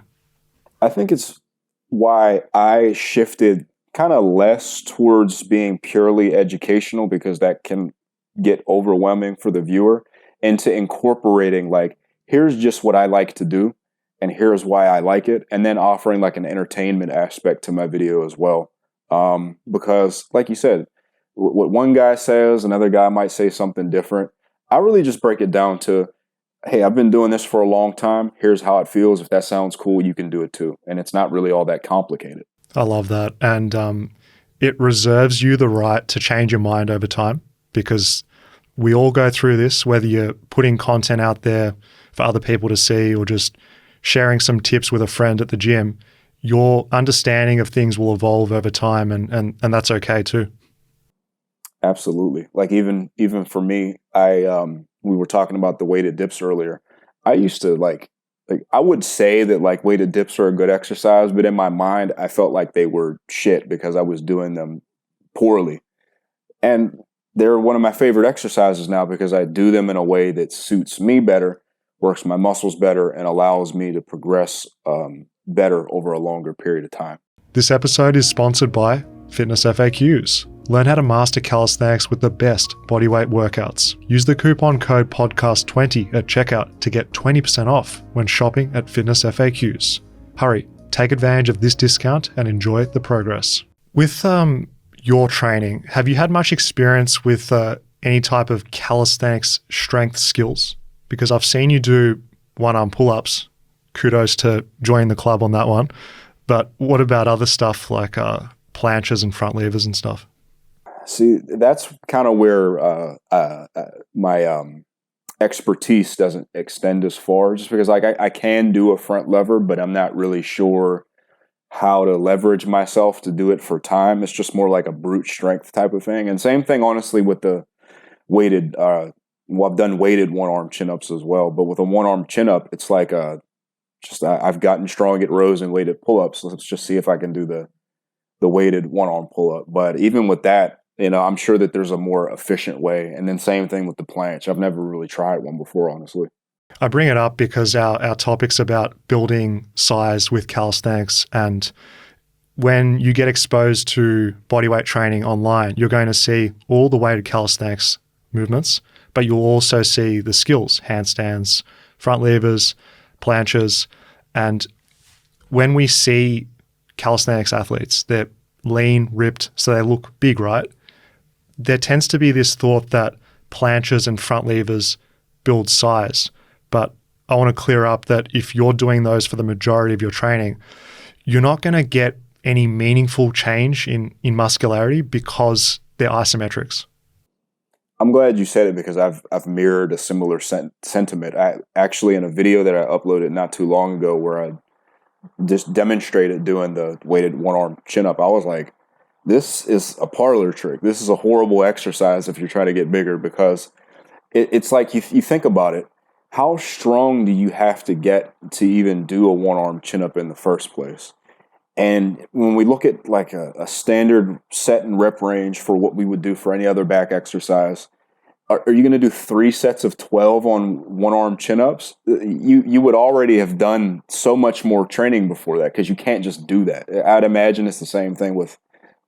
I think it's why I shifted kind of less towards being purely educational, because that can get overwhelming for the viewer, into incorporating like, here's just what I like to do and here's why I like it, and then offering like an entertainment aspect to my video as well. Because like you said, what one guy says, another guy might say something different. I really just break it down to, hey, I've been doing this for a long time. Here's how it feels. If that sounds cool, you can do it too. And it's not really all that complicated. I love that. And it reserves you the right to change your mind over time, because we all go through this, whether you're putting content out there for other people to see or just sharing some tips with a friend at the gym. Your understanding of things will evolve over time, and that's okay too. Absolutely. Like even for me, we were talking about the weighted dips earlier. I used to like I would say that like weighted dips are a good exercise, but in my mind, I felt like they were shit because I was doing them poorly. And they're one of my favorite exercises now because I do them in a way that suits me better, works my muscles better, and allows me to progress better over a longer period of time. This episode is sponsored by Fitness FAQs. Learn how to master calisthenics with the best bodyweight workouts. Use the coupon code podcast20 at checkout to get 20% off when shopping at Fitness FAQs. Hurry, take advantage of this discount and enjoy the progress. With your training, have you had much experience with any type of calisthenics strength skills? Because I've seen you do one-arm pull-ups. Kudos to joining the club on that one. But what about other stuff like planches and front levers and stuff? See, that's kind of where my expertise doesn't extend as far, just because like I can do a front lever, but I'm not really sure how to leverage myself to do it for time. It's just more like a brute strength type of thing. And same thing, honestly, with the weighted, I've done weighted one-arm chin-ups as well, but with a one-arm chin-up, it's like I've gotten strong at rows and weighted pull-ups. So let's just see if I can do the weighted one-arm pull-up. But even with that, I'm sure that there's a more efficient way. And then same thing with the planche. I've never really tried one before, honestly. I bring it up because our topic's about building size with calisthenics. And when you get exposed to bodyweight training online, you're going to see all the weighted calisthenics movements, but you'll also see the skills, handstands, front levers, planches. And when we see calisthenics athletes, they're lean, ripped, so they look big, right? There tends to be this thought that planches and front levers build size. But I want to clear up that if you're doing those for the majority of your training, you're not going to get any meaningful change in muscularity because they're isometrics. I'm glad you said it because I've mirrored a similar sentiment. I actually, in a video that I uploaded not too long ago where I just demonstrated doing the weighted one-arm chin-up, I was like, this is a parlor trick. This is a horrible exercise if you're trying to get bigger, because it's like you think about it. How strong do you have to get to even do a one-arm chin-up in the first place? And when we look at like a standard set and rep range for what we would do for any other back exercise, are you going to do 3 sets of 12 on one-arm chin-ups? You would already have done so much more training before that, because you can't just do that. I'd imagine it's the same thing with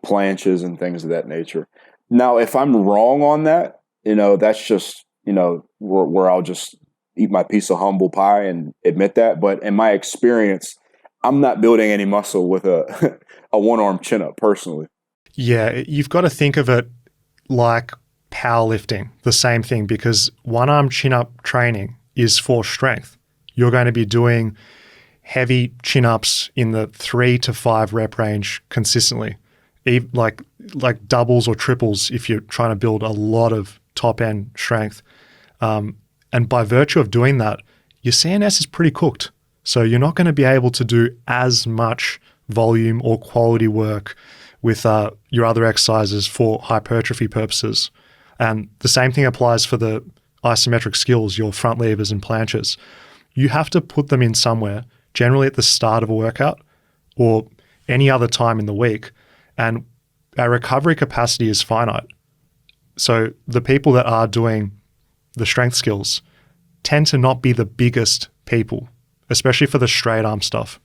planches and things of that nature. Now, if I'm wrong on that, that's just, where I'll just eat my piece of humble pie and admit that. But in my experience, I'm not building any muscle with a one-arm chin-up personally. Yeah, you've got to think of it like powerlifting, the same thing, because one-arm chin-up training is for strength. You're going to be doing heavy chin-ups in the 3 to 5 rep range consistently. like doubles or triples if you're trying to build a lot of top end strength. And by virtue of doing that, your CNS is pretty cooked. So you're not going to be able to do as much volume or quality work with your other exercises for hypertrophy purposes. And the same thing applies for the isometric skills, your front levers and planches. You have to put them in somewhere, generally at the start of a workout or any other time in the week. And our recovery capacity is finite. So the people that are doing the strength skills tend to not be the biggest people, especially for the straight arm stuff.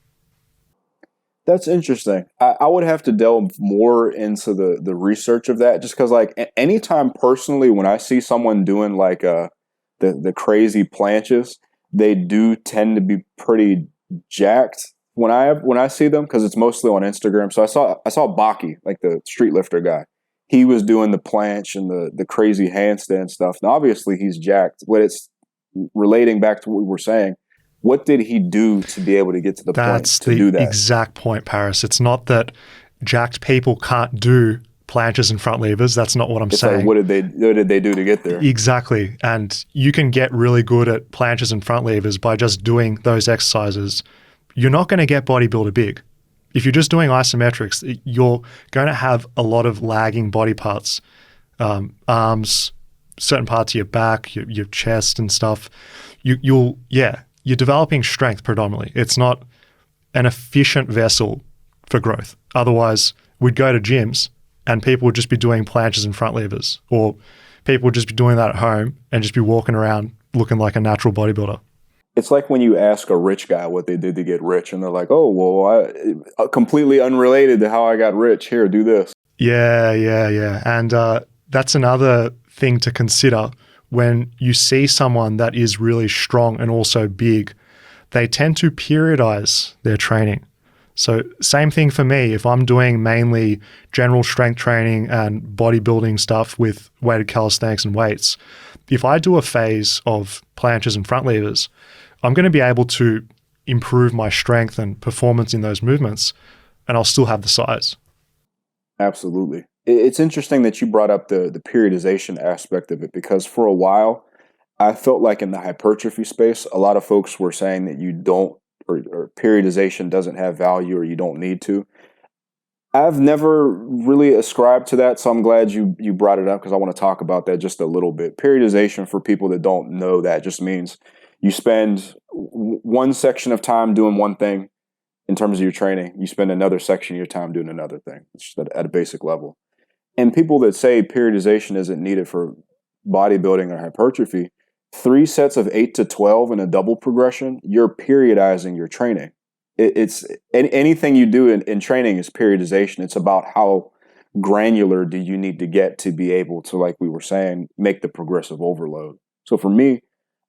That's interesting. I would have to delve more into the research of that, just because like anytime personally when I see someone doing like the crazy planches, they do tend to be pretty jacked when I see them, because it's mostly on Instagram. So I saw Baki, like the street lifter guy. He was doing the planche and the crazy handstand stuff. Now obviously he's jacked, but it's relating back to what we were saying. What did he do to be able to get to the point to do that? That's the exact point, Paris. It's not that jacked people can't do planches and front levers. That's not what I'm saying. Like, what did they do to get there? Exactly. And you can get really good at planches and front levers by just doing those exercises. You're not going to get bodybuilder big. If you're just doing isometrics, you're going to have a lot of lagging body parts, arms, certain parts of your back, your chest and stuff. You're developing strength predominantly. It's not an efficient vessel for growth. Otherwise, we'd go to gyms and people would just be doing planches and front levers, or people would just be doing that at home and just be walking around looking like a natural bodybuilder. It's like when you ask a rich guy what they did to get rich, and they're like, oh, well, completely unrelated to how I got rich. Here, do this. Yeah. And that's another thing to consider. When you see someone that is really strong and also big, they tend to periodize their training. So same thing for me. If I'm doing mainly general strength training and bodybuilding stuff with weighted calisthenics and weights, if I do a phase of planches and front levers, I'm going to be able to improve my strength and performance in those movements, and I'll still have the size. Absolutely. It's interesting that you brought up the periodization aspect of it, because for a while, I felt like in the hypertrophy space, a lot of folks were saying that you don't, or periodization doesn't have value, or you don't need to. I've never really ascribed to that, so I'm glad you brought it up, because I want to talk about that just a little bit. Periodization, for people that don't know that, just means you spend one section of time doing one thing in terms of your training. You spend another section of your time doing another thing. It's just at a basic level. And people that say periodization isn't needed for bodybuilding or hypertrophy, 3 sets of 8 to 12 in a double progression, you're periodizing your training. It's anything you do in training is periodization. It's about how granular do you need to get to be able to, like we were saying, make the progressive overload. So for me,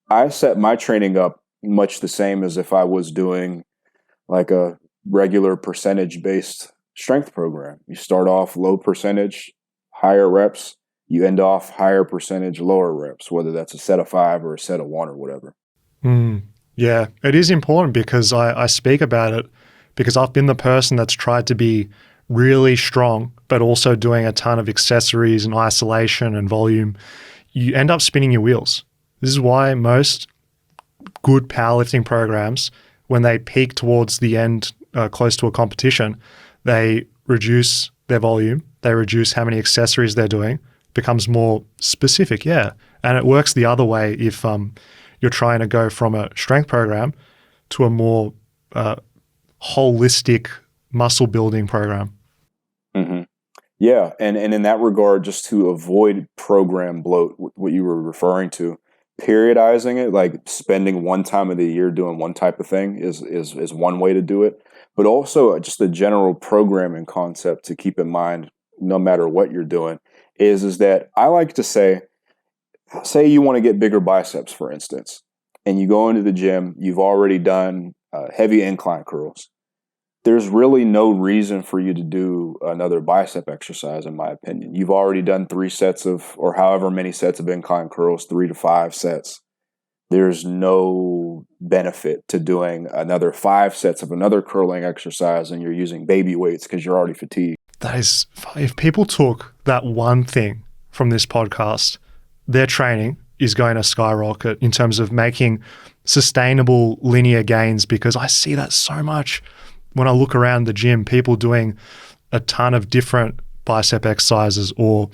I set my training up much the same as if I was doing like a regular percentage-based strength program. You start off low percentage, higher reps. You end off higher percentage, lower reps, whether that's a set of 5 or a set of 1 or whatever. Yeah, it is important, because I speak about it because I've been the person that's tried to be really strong, but also doing a ton of accessories and isolation and volume. You end up spinning your wheels. This is why most good powerlifting programs, when they peak towards the end, close to a competition, they reduce their volume, they reduce how many accessories they're doing, becomes more specific, And it works the other way if you're trying to go from a strength program to a more holistic muscle building program. Mm-hmm. Yeah, and in that regard, just to avoid program bloat, what you were referring to, periodizing it, like spending one time of the year doing one type of thing is one way to do it. But also just the general programming concept to keep in mind, no matter what you're doing, is that I like to say you want to get bigger biceps, for instance, and you go into the gym, you've already done heavy incline curls. There's really no reason for you to do another bicep exercise, in my opinion. You've already done 3 sets of, or however many sets of incline curls, 3 to 5 sets. There's no benefit to doing another 5 sets of another curling exercise and you're using baby weights because you're already fatigued. That is, if people took that one thing from this podcast, their training is going to skyrocket in terms of making sustainable linear gains, because I see that so much when I look around the gym, people doing a ton of different bicep exercises, or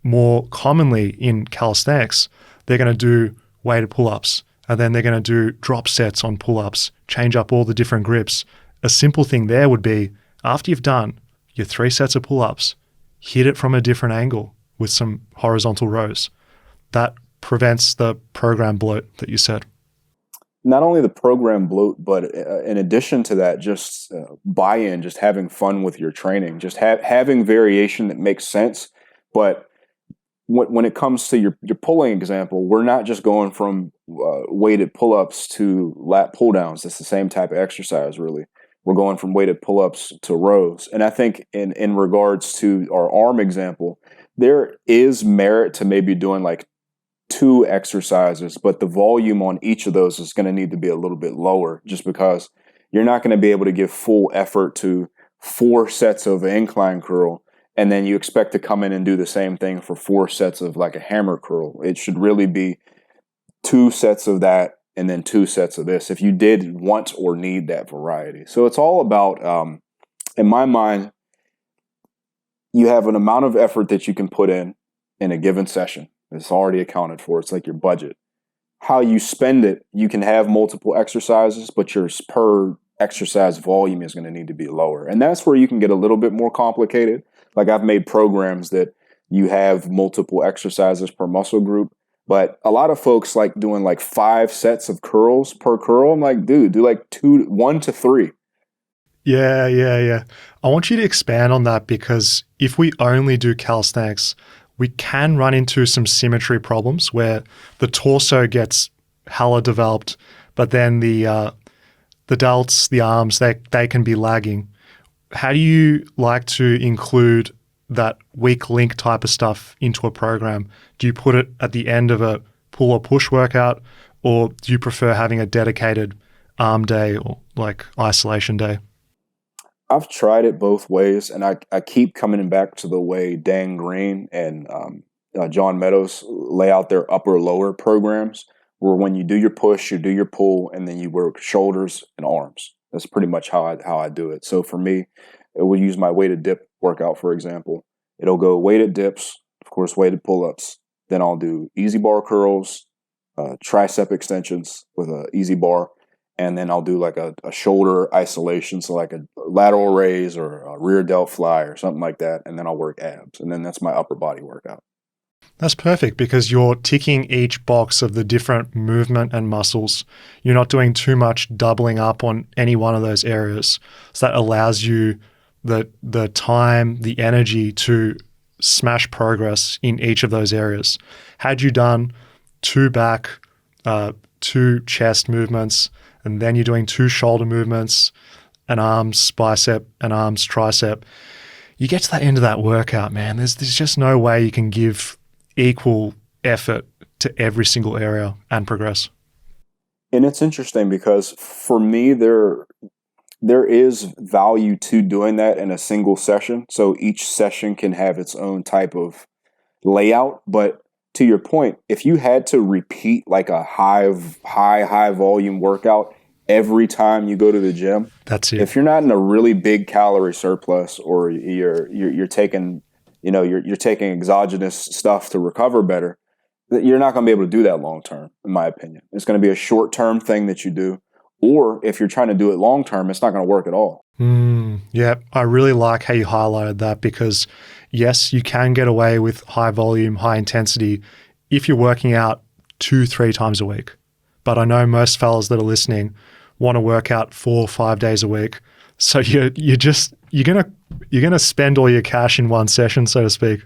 more commonly in calisthenics, they're going to do weighted pull-ups, and then they're going to do drop sets on pull-ups, change up all the different grips. A simple thing there would be, after you've done your 3 sets of pull-ups, hit it from a different angle with some horizontal rows. That prevents the program bloat that you said. Not only the program bloat, but in addition to that, just buy-in, just having fun with your training, just having variation that makes sense. But when it comes to your pulling example, we're not just going from weighted pull-ups to lat pull-downs. It's the same type of exercise, really. We're going from weighted pull-ups to rows. And I think in regards to our arm example, there is merit to maybe doing like 2 exercises, but the volume on each of those is going to need to be a little bit lower, just because you're not going to be able to give full effort to 4 sets of an incline curl, and then you expect to come in and do the same thing for 4 sets of like a hammer curl. It should really be 2 sets of that and then 2 sets of this, if you did want or need that variety. So it's all about, in my mind, you have an amount of effort that you can put in a given session. It's already accounted for. It's like your budget. How you spend it, you can have multiple exercises, but your per exercise volume is going to need to be lower. And that's where you can get a little bit more complicated. Like, I've made programs that you have multiple exercises per muscle group, but a lot of folks like doing like 5 sets of curls per curl. I'm like, dude, do like 1 to 3. Yeah. I want you to expand on that, because if we only do calisthenics, we can run into some symmetry problems where the torso gets hella developed, but then the delts, the arms, they can be lagging. How do you like to include that weak link type of stuff into a program? Do you put it at the end of a pull or push workout, or do you prefer having a dedicated arm day or like isolation day? I've tried it both ways, and I keep coming back to the way Dan Green and John Meadows lay out their upper-lower programs, where when you do your push, you do your pull, and then you work shoulders and arms. That's pretty much how I do it. So for me, it will use my weighted dip workout, for example. It'll go weighted dips, of course, weighted pull-ups. Then I'll do easy bar curls, tricep extensions with an easy bar, and then I'll do like a shoulder isolation, so like a lateral raise or a rear delt fly or something like that, and then I'll work abs, and then that's my upper body workout. That's perfect, because you're ticking each box of the different movement and muscles. You're not doing too much doubling up on any one of those areas. So that allows you the time, the energy to smash progress in each of those areas. Had you done 2 back, 2 chest movements, and then you're doing 2 shoulder movements, an arms bicep, an arms tricep, you get to that end of that workout, man, there's just no way you can give equal effort to every single area and progress. And it's interesting because for me, there is value to doing that in a single session. So each session can have its own type of layout. But to your point, if you had to repeat like a high volume workout every time you go to the gym, that's it. If you're not in a really big calorie surplus, or you're taking, you're taking exogenous stuff to recover better, you're not going to be able to do that long term, in my opinion. It's going to be a short term thing that you do. Or if you're trying to do it long term, it's not going to work at all. Yeah, I really like how you highlighted that, because yes, you can get away with high volume, high intensity if you're working out 2-3 times a week. But I know most fellas that are listening want to work out 4 or 5 days a week. So you're gonna spend all your cash in one session, so to speak.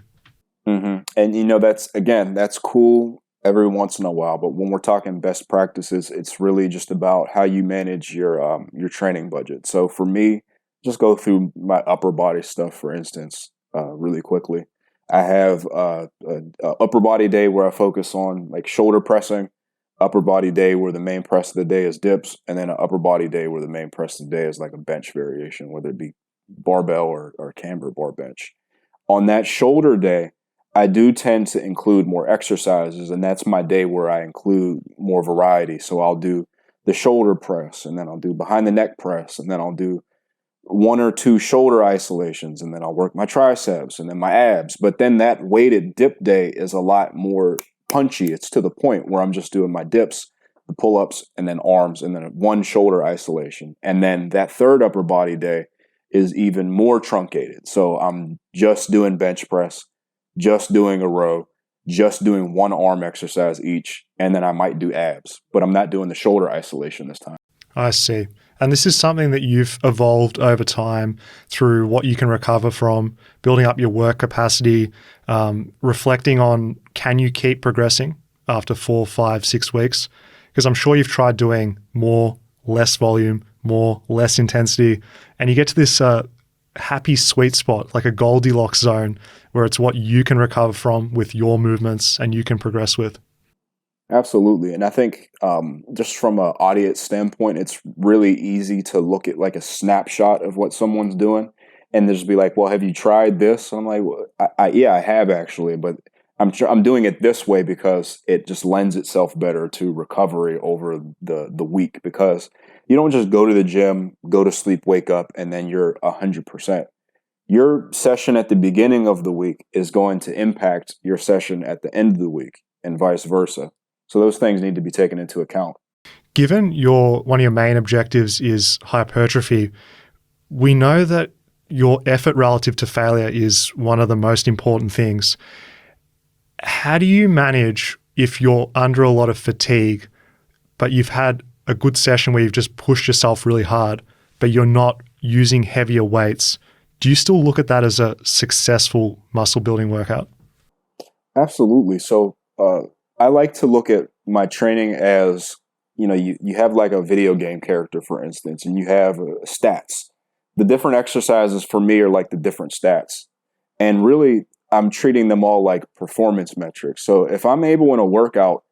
Mm-hmm. And that's cool every once in a while. But when we're talking best practices, it's really just about how you manage your training budget. So for me, just go through my upper body stuff, for instance, really quickly. I have a upper body day where I focus on like shoulder pressing, upper body day where the main press of the day is dips, and then an upper body day where the main press of the day is like a bench variation, whether it be barbell or camber bar bench. On that shoulder day, I do tend to include more exercises, and that's my day where I include more variety. So I'll do the shoulder press, and then I'll do behind the neck press, and then I'll do one or two shoulder isolations, and then I'll work my triceps and then my abs. But then that weighted dip day is a lot more punchy. It's to the point where I'm just doing my dips, the pull-ups, and then arms, and then one shoulder isolation. And then that third upper body day is even more truncated. So I'm just doing bench press, just doing a row, just doing one arm exercise each, and then I might do abs, but I'm not doing the shoulder isolation this time. I see. And this is something that you've evolved over time through what you can recover from, building up your work capacity, reflecting on, can you keep progressing after 4, 5, 6 weeks? Because I'm sure you've tried doing more, less volume, more, less intensity, and you get to this happy sweet spot, like a Goldilocks zone, where it's what you can recover from with your movements and you can progress with. Absolutely. And I think just from an audience standpoint, it's really easy to look at like a snapshot of what someone's doing and just be like, well, have you tried this? And I'm like, well, yeah, I have actually, but I'm doing it this way because it just lends itself better to recovery over the week, because you don't just go to the gym, go to sleep, wake up, and then you're 100%. Your session at the beginning of the week is going to impact your session at the end of the week and vice versa. So those things need to be taken into account. Given one of your main objectives is hypertrophy, we know that your effort relative to failure is one of the most important things. How do you manage if you're under a lot of fatigue, but you've had a good session where you've just pushed yourself really hard, but you're not using heavier weights? Do you still look at that as a successful muscle building workout? Absolutely. So I like to look at my training as, you have like a video game character, for instance, and you have stats. The different exercises for me are like the different stats. And really, I'm treating them all like performance metrics. So if I'm able in a workout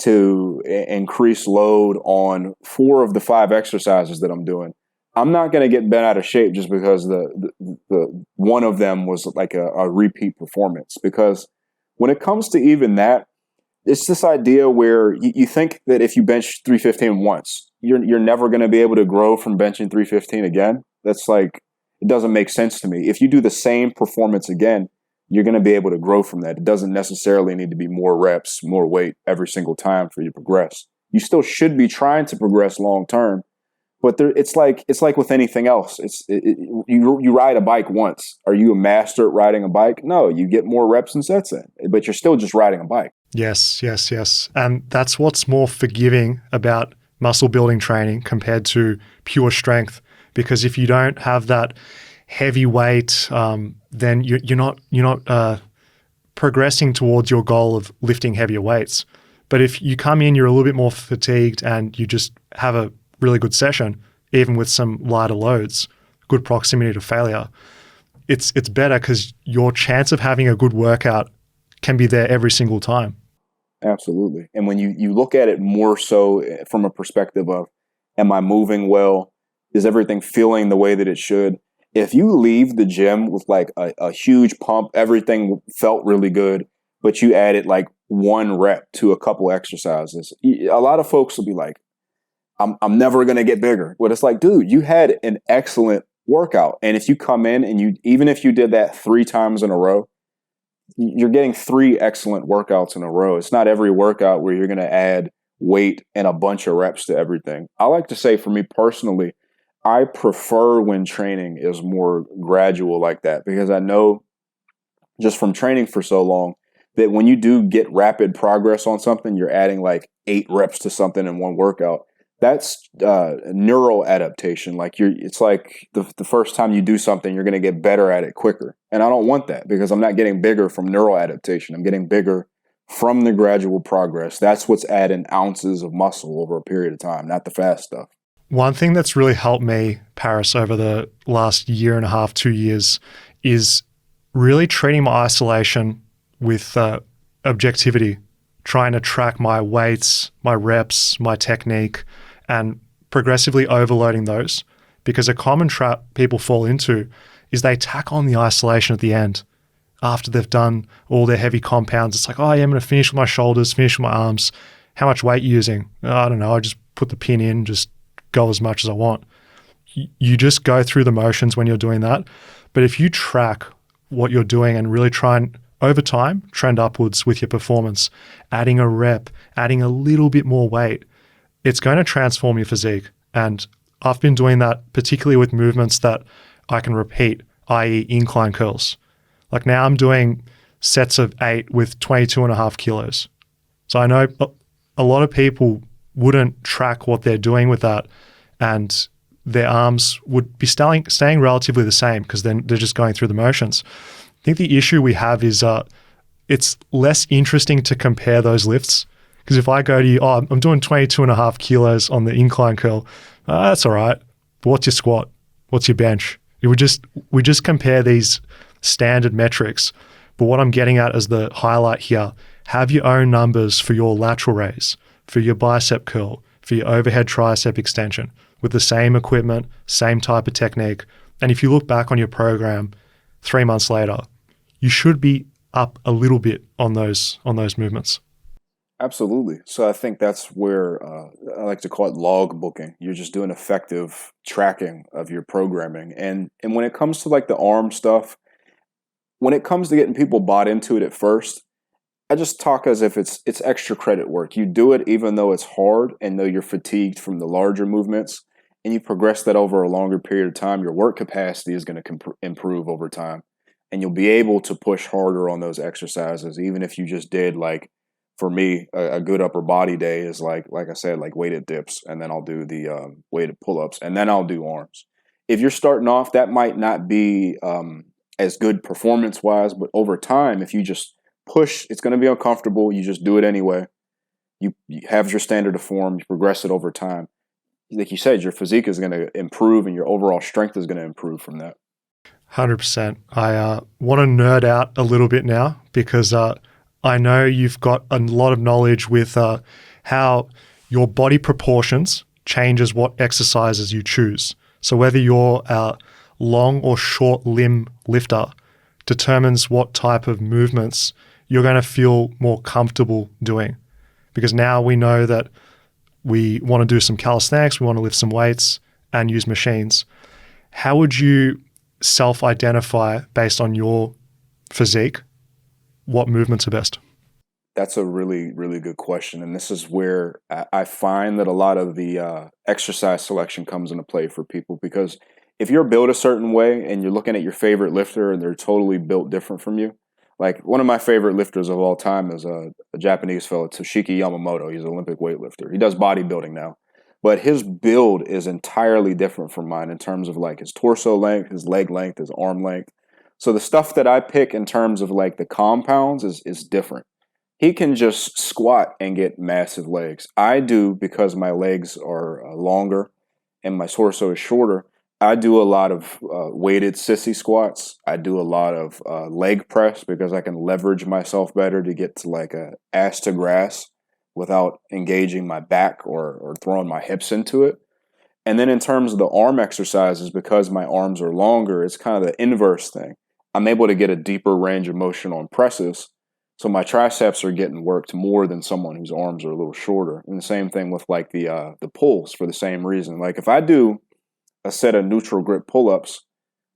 to increase load on 4 of the 5 exercises that I'm doing, I'm not going to get bent out of shape just because the one of them was like a repeat performance. Because when it comes to even that, it's this idea where you think that if you bench 315 once, you're never going to be able to grow from benching 315 again. That's like, it doesn't make sense to me. If you do the same performance again, you're going to be able to grow from that. It doesn't necessarily need to be more reps, more weight every single time for you to progress. You still should be trying to progress long term, but it's like with anything else. You ride a bike once. Are you a master at riding a bike? No, you get more reps and sets in, but you're still just riding a bike. Yes. And that's what's more forgiving about muscle building training compared to pure strength. Because if you don't have that heavy weight, then you're not progressing towards your goal of lifting heavier weights. But if you come in, you're a little bit more fatigued and you just have a really good session, even with some lighter loads, good proximity to failure, it's better because your chance of having a good workout can be there every single time. Absolutely. And when you look at it more so from a perspective of, am I moving well? Is everything feeling the way that it should? If you leave the gym with like a huge pump, everything felt really good, but you added like 1 rep to a couple exercises, a lot of folks will be like, I'm never going to get bigger. But it's like, dude, you had an excellent workout. And if you come in and even if you did that 3 times in a row, you're getting 3 excellent workouts in a row. It's not every workout where you're going to add weight and a bunch of reps to everything. I like to say, for me personally, I prefer when training is more gradual like that, because I know just from training for so long that when you do get rapid progress on something, you're adding like 8 reps to something in one workout. That's neural adaptation. Like it's like the first time you do something, you're going to get better at it quicker. And I don't want that, because I'm not getting bigger from neural adaptation. I'm getting bigger from the gradual progress. That's what's adding ounces of muscle over a period of time, not the fast stuff. One thing that's really helped me, Paris, over the last 1.5 years, 2 years, is really treating my isolation with objectivity, trying to track my weights, my reps, my technique, and progressively overloading those. Because a common trap people fall into is they tack on the isolation at the end after they've done all their heavy compounds. It's like, oh yeah, I'm going to finish with my shoulders, finish with my arms. How much weight you using? Oh, I don't know. I just put the pin in, just go as much as I want. You just go through the motions when you're doing that. But if you track what you're doing and really try and, over time, trend upwards with your performance, adding a rep, adding a little bit more weight, it's going to transform your physique. And I've been doing that particularly with movements that I can repeat, i.e. incline curls. Like now I'm doing sets of 8 with 22.5 kilos. So I know a lot of people wouldn't track what they're doing with that, and their arms would be staying relatively the same because then they're just going through the motions. I think the issue we have is it's less interesting to compare those lifts, because if I go to you, oh, I'm doing 22.5 kilos on the incline curl, that's all right. But what's your squat? What's your bench? We just compare these standard metrics. But what I'm getting at as the highlight here, have your own numbers for your lateral raise, for your bicep curl, for your overhead tricep extension, with the same equipment, same type of technique. And if you look back on your program 3 months later, you should be up a little bit on those movements. Absolutely. So I think that's where I like to call it log booking. You're just doing effective tracking of your programming. And when it comes to like the arm stuff, when it comes to getting people bought into it at first, I just talk as if it's extra credit work. You do it even though it's hard and though you're fatigued from the larger movements, and you progress that over a longer period of time, your work capacity is going to improve over time. And you'll be able to push harder on those exercises, even if you just did, like, for me, a good upper body day is like I said, like weighted dips, and then I'll do the weighted pull-ups, and then I'll do arms. If you're starting off, that might not be as good performance-wise, but over time, if you just push, it's going to be uncomfortable. You just do it anyway. You have your standard of form. You progress it over time. Like you said, your physique is going to improve, and your overall strength is going to improve from that. 100%. I want to nerd out a little bit now because I know you've got a lot of knowledge with how your body proportions changes what exercises you choose. So whether you're a long or short limb lifter determines what type of movements you're going to feel more comfortable doing. Because now we know that we want to do some calisthenics, we want to lift some weights and use machines. How would you self-identify based on your physique what movements are best? That's a really, really good question. And this is where I find that a lot of the exercise selection comes into play for people, because if you're built a certain way and you're looking at your favorite lifter and they're totally built different from you, like one of my favorite lifters of all time is a Japanese fellow, Toshiki Yamamoto. He's an Olympic weightlifter. He does bodybuilding now, but his build is entirely different from mine in terms of like his torso length, his leg length, his arm length. So the stuff that I pick in terms of like the compounds is different. He can just squat and get massive legs. I do, because my legs are longer and my torso is shorter, I do a lot of weighted sissy squats. I do a lot of leg press because I can leverage myself better to get to like a ass to grass without engaging my back or throwing my hips into it. And then in terms of the arm exercises, because my arms are longer, it's kind of the inverse thing. I'm able to get a deeper range of motion on presses. So my triceps are getting worked more than someone whose arms are a little shorter. And the same thing with like the pulls for the same reason. Like if I do a set of neutral grip pull-ups,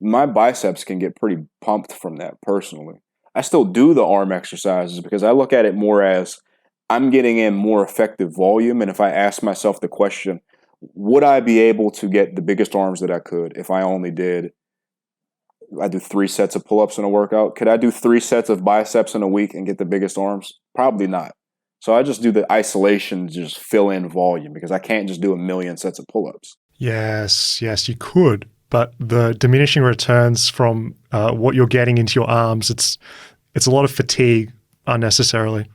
my biceps can get pretty pumped from that personally. I still do the arm exercises because I look at it more as I'm getting in more effective volume. And if I ask myself the question, would I be able to get the biggest arms that I could if I only did, I do 3 sets of pull-ups in a workout. Could I do 3 sets of biceps in a week and get the biggest arms? Probably not. So I just do the isolation to just fill in volume because I can't just do a million sets of pull-ups. Yes, you could. But the diminishing returns from what you're getting into your arms, it's a lot of fatigue unnecessarily.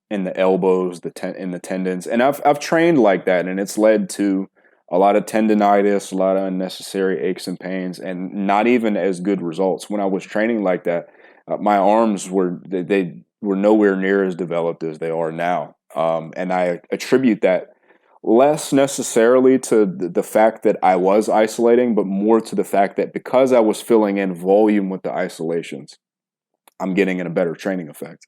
In the elbows, in the tendons. And I've trained like that, and it's led to a lot of tendinitis, a lot of unnecessary aches and pains, and not even as good results. When I was training like that, my arms were nowhere near as developed as they are now. And I attribute that Less necessarily to the fact that I was isolating, but more to the fact that because I was filling in volume with the isolations, I'm getting in a better training effect.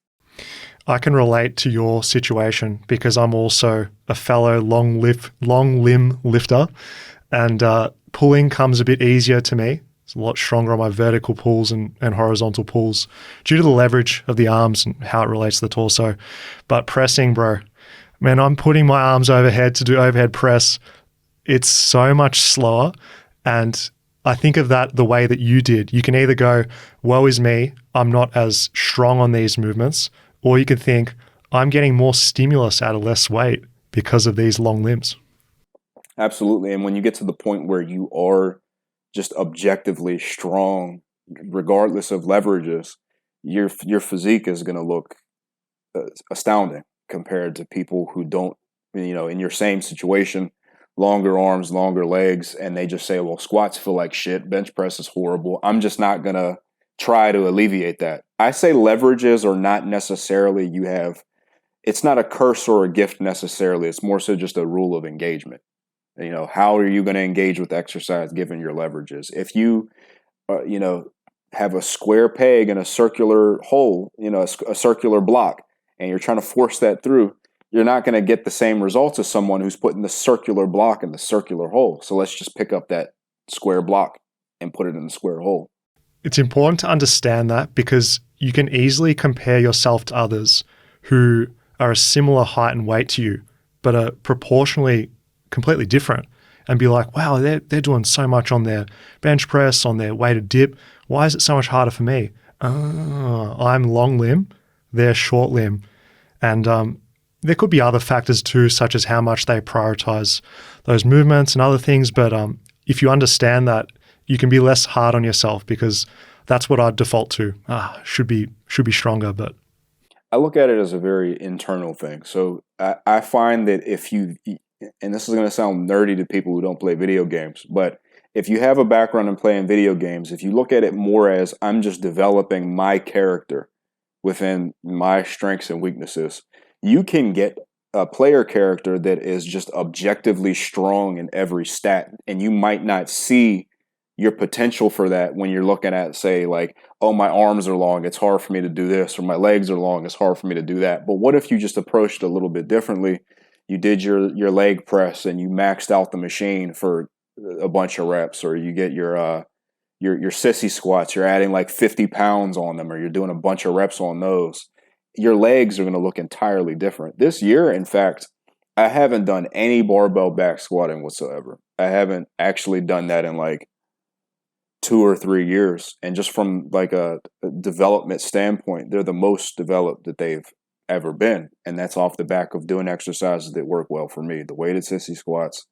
I can relate to your situation because I'm also a fellow long limb lifter, and pulling comes a bit easier to me. It's a lot stronger on my vertical pulls and horizontal pulls due to the leverage of the arms and how it relates to the torso. But pressing, bro, man, I'm putting my arms overhead to do overhead press. It's so much slower. And I think of that the way that you did. You can either go, woe is me, I'm not as strong on these movements, or you can think, I'm getting more stimulus out of less weight because of these long limbs. Absolutely. And when you get to the point where you are just objectively strong, regardless of leverages, your physique is going to look astounding compared to people who don't, in your same situation, longer arms, longer legs, and they just say, well, squats feel like shit, bench press is horrible. I'm just not going to try to alleviate that. I say leverages are not necessarily it's not a curse or a gift necessarily. It's more so just a rule of engagement. How are you going to engage with exercise given your leverages? If you, have a square peg and a circular hole, a circular block, and you're trying to force that through, you're not going to get the same results as someone who's putting the circular block in the circular hole. So let's just pick up that square block and put it in the square hole. It's important to understand that because you can easily compare yourself to others who are a similar height and weight to you, but are proportionally completely different, and be like, wow, they're doing so much on their bench press, on their weighted dip. Why is it so much harder for me? I'm long limb, they're short limb. And there could be other factors too, such as how much they prioritize those movements and other things. But if you understand that, you can be less hard on yourself because that's what I default to. Should be stronger, but I look at it as a very internal thing. So I find that if you, and this is going to sound nerdy to people who don't play video games, but if you have a background in playing video games, if you look at it more as I'm just developing my character within my strengths and weaknesses, you can get a player character that is just objectively strong in every stat, and you might not see your potential for that when you're looking at, say, like, oh, my arms are long, it's hard for me to do this, or my legs are long, it's hard for me to do that. But what if you just approached it a little bit differently? You did your leg press and you maxed out the machine for a bunch of reps, or you get your sissy squats, you're adding like 50 pounds on them, or you're doing a bunch of reps on those. Your legs are going to look entirely different. This year, in fact, I haven't done any barbell back squatting whatsoever. I haven't actually done that in like 2 or 3 years. And just from like a development standpoint, they're the most developed that they've ever been. And that's off the back of doing exercises that work well for me. The weighted sissy squats,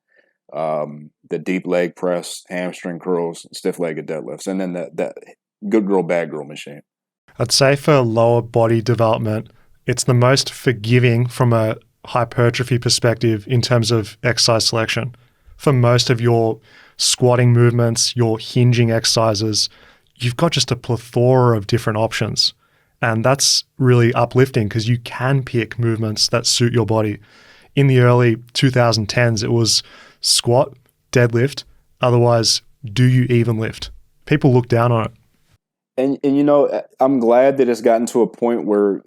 the deep leg press, hamstring curls, stiff-legged deadlifts, and then that good girl, bad girl machine. I'd say for lower body development, it's the most forgiving from a hypertrophy perspective in terms of exercise selection. For most of your squatting movements, your hinging exercises, you've got just a plethora of different options. And that's really uplifting because you can pick movements that suit your body. In the early 2010s, it was squat, deadlift, otherwise, do you even lift? People look down on it. And I'm glad that it's gotten to a point where,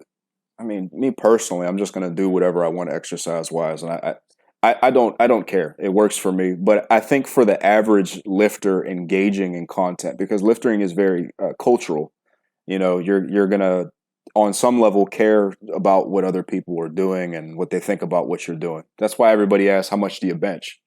I mean, me personally, I'm just going to do whatever I want exercise-wise. And I don't care. It works for me. But I think for the average lifter engaging in content, because lifting is very cultural, you're going to, on some level, care about what other people are doing and what they think about what you're doing. That's why everybody asks, how much do you bench?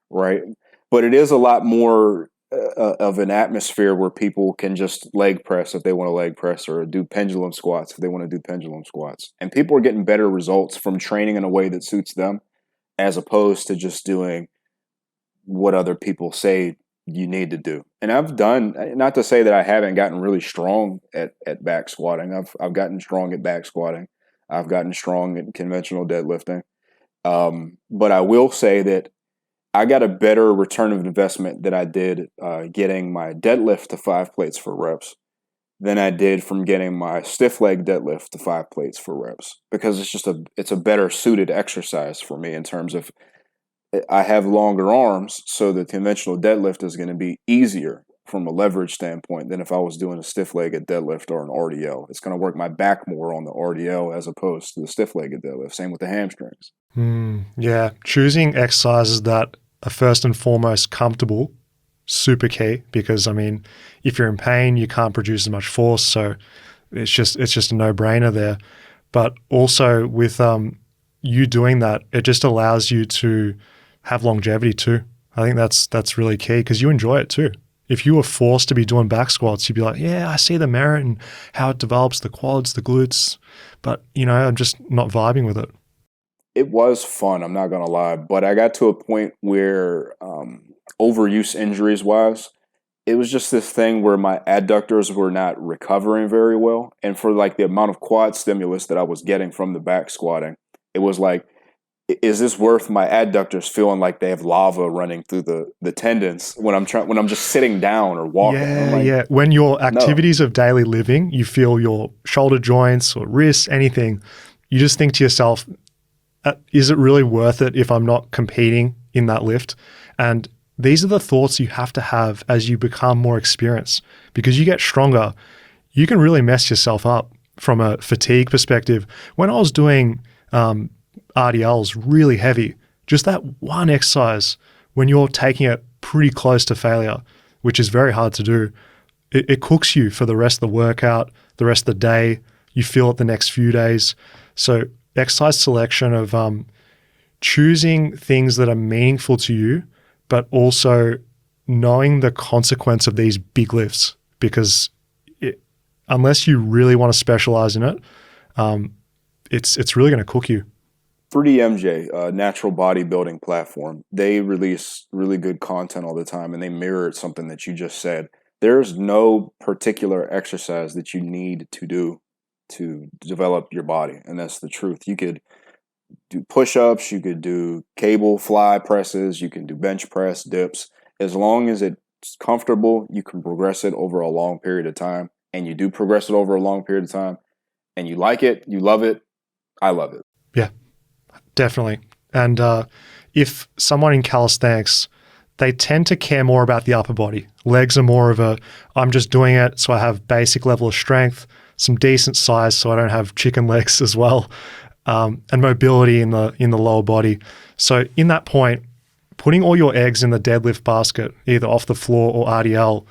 Right? But it is a lot more of an atmosphere where people can just leg press if they want to leg press, or do pendulum squats if they want to do pendulum squats. And people are getting better results from training in a way that suits them, as opposed to just doing what other people say you need to do. And I've done, not to say that I haven't gotten really strong at back squatting. I've gotten strong at back squatting. I've gotten strong at conventional deadlifting. But I will say that I got a better return of investment that I did getting my deadlift to 5 plates for reps than I did from getting my stiff leg deadlift to 5 plates for reps, because it's a better suited exercise for me in terms of I have longer arms, so the conventional deadlift is going to be easier from a leverage standpoint than if I was doing a stiff-legged deadlift or an RDL. It's going to work my back more on the RDL as opposed to the stiff-legged deadlift. Same with the hamstrings. Yeah, choosing exercises that are first and foremost comfortable, super key, because I mean, if you're in pain, you can't produce as much force, so it's just a no-brainer there. But also with you doing that, it just allows you to have longevity too. I think that's really key because you enjoy it too. If you were forced to be doing back squats, you'd be like, yeah, I see the merit and how it develops the quads, the glutes, but I'm just not vibing with it. It was fun, I'm not going to lie, but I got to a point where overuse injuries wise, it was just this thing where my adductors were not recovering very well. And for like the amount of quad stimulus that I was getting from the back squatting, it was like, is this worth my adductors feeling like they have lava running through the tendons when I'm just sitting down or walking? Yeah. When your activities of daily living, you feel your shoulder joints or wrists, anything, you just think to yourself, is it really worth it if I'm not competing in that lift? And these are the thoughts you have to have as you become more experienced, because you get stronger. You can really mess yourself up from a fatigue perspective. When I was doing RDLs really heavy, just that one exercise, when you're taking it pretty close to failure, which is very hard to do, it cooks you for the rest of the workout, the rest of the day. You feel it the next few days. So exercise selection of choosing things that are meaningful to you, but also knowing the consequence of these big lifts, because unless you really want to specialize in it, it's really going to cook you. 3DMJ, natural bodybuilding platform, they release really good content all the time, and they mirrored something that you just said. There's no particular exercise that you need to do to develop your body, and that's the truth. You could do push-ups, you could do cable fly presses, you can do bench press, dips. As long as it's comfortable, you can progress it over a long period of time, and you do progress it over a long period of time, and you like it, you love it. I love it. Yeah, definitely. And if someone in calisthenics, they tend to care more about the upper body. Legs are more of I'm just doing it so I have basic level of strength, some decent size so I don't have chicken legs as well, and mobility in the lower body. So in that point, putting all your eggs in the deadlift basket, either off the floor or RDL,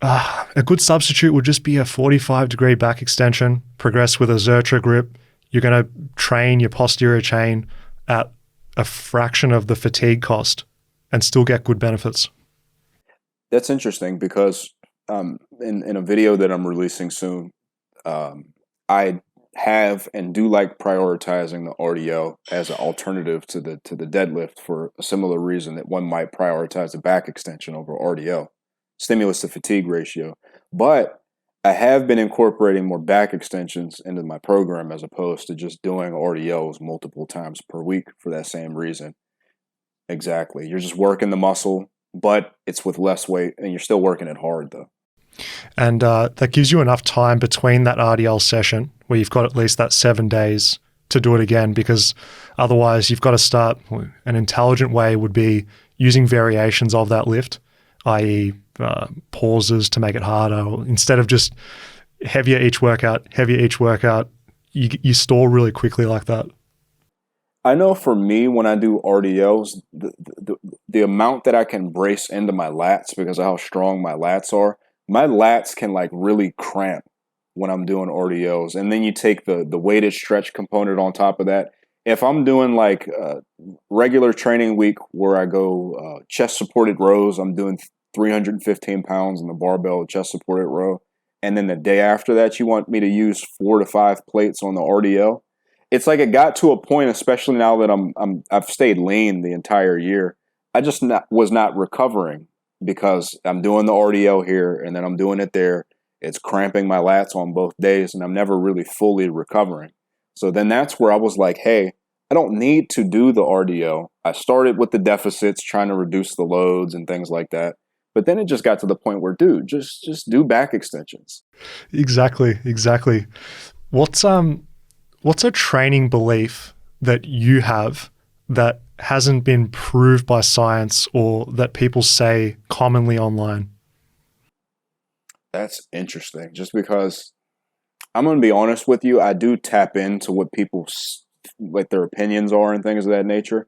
a good substitute would just be a 45-degree back extension, progress with a Zertra grip. You're going to train your posterior chain at a fraction of the fatigue cost and still get good benefits. That's interesting because in a video that I'm releasing soon, I have and do like prioritizing the RDL as an alternative to the deadlift for a similar reason that one might prioritize the back extension over RDL, stimulus to fatigue ratio. But I have been incorporating more back extensions into my program as opposed to just doing RDLs multiple times per week for that same reason. Exactly. You're just working the muscle, but it's with less weight, and you're still working it hard though. And that gives you enough time between that RDL session where you've got at least that 7 days to do it again, because otherwise you've got to start. An intelligent way would be using variations of that lift, i.e. pauses to make it harder. Or instead of just heavier each workout, you stall really quickly like that. I know for me, when I do RDLs, the amount that I can brace into my lats because of how strong my lats are, my lats can like really cramp when I'm doing RDLs. And then you take the weighted stretch component on top of that. If I'm doing like a regular training week where I go chest supported rows, I'm doing 315 pounds in the barbell chest supported row. And then the day after that, you want me to use 4 to 5 plates on the RDL. It's like it got to a point, especially now that I've stayed lean the entire year. I just was not recovering because I'm doing the RDL here and then I'm doing it there. It's cramping my lats on both days and I'm never really fully recovering. So then that's where I was like, hey, I don't need to do the RDL. I started with the deficits, trying to reduce the loads and things like that. But then it just got to the point where, dude, just do back extensions. Exactly. What's a training belief that you have that hasn't been proved by science or that people say commonly online? That's interesting. Just because I'm going to be honest with you, I do tap into what people's like their opinions are and things of that nature.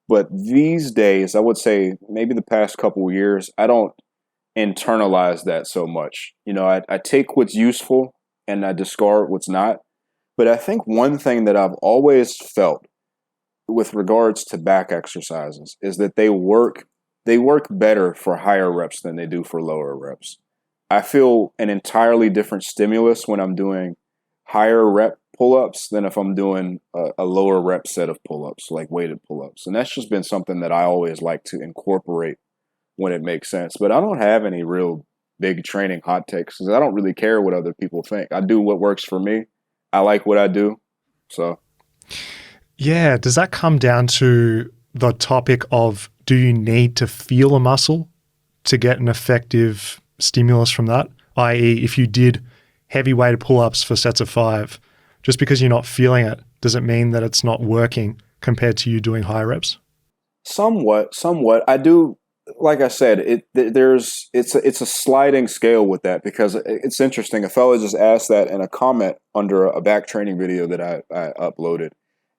But these days, I would say maybe the past couple of years, I don't internalize that so much. I take what's useful and I discard what's not. But I think one thing that I've always felt with regards to back exercises is that they work better for higher reps than they do for lower reps. I feel an entirely different stimulus when I'm doing higher rep pull-ups than if I'm doing a lower rep set of pull-ups, like weighted pull-ups. And that's just been something that I always like to incorporate when it makes sense. But I don't have any real big training hot takes because I don't really care what other people think. I do what works for me. I like what I do. So, yeah. Does that come down to the topic of, do you need to feel a muscle to get an effective stimulus from that? I.e., if you did heavy weighted pull-ups for sets of 5, just because you're not feeling it, does it mean that it's not working compared to you doing high reps? Somewhat. I do, like I said, it's a sliding scale with that because it's interesting. A fellow just asked that in a comment under a back training video that I uploaded.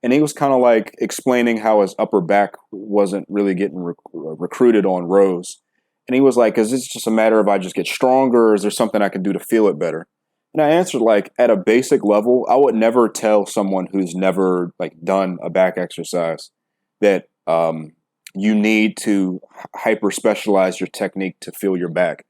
And he was kind of like explaining how his upper back wasn't really getting recruited on rows. And he was like, is this just a matter of I just get stronger, or is there something I can do to feel it better? And I answered, like, at a basic level, I would never tell someone who's never like done a back exercise that you need to hyper specialize your technique to feel your back.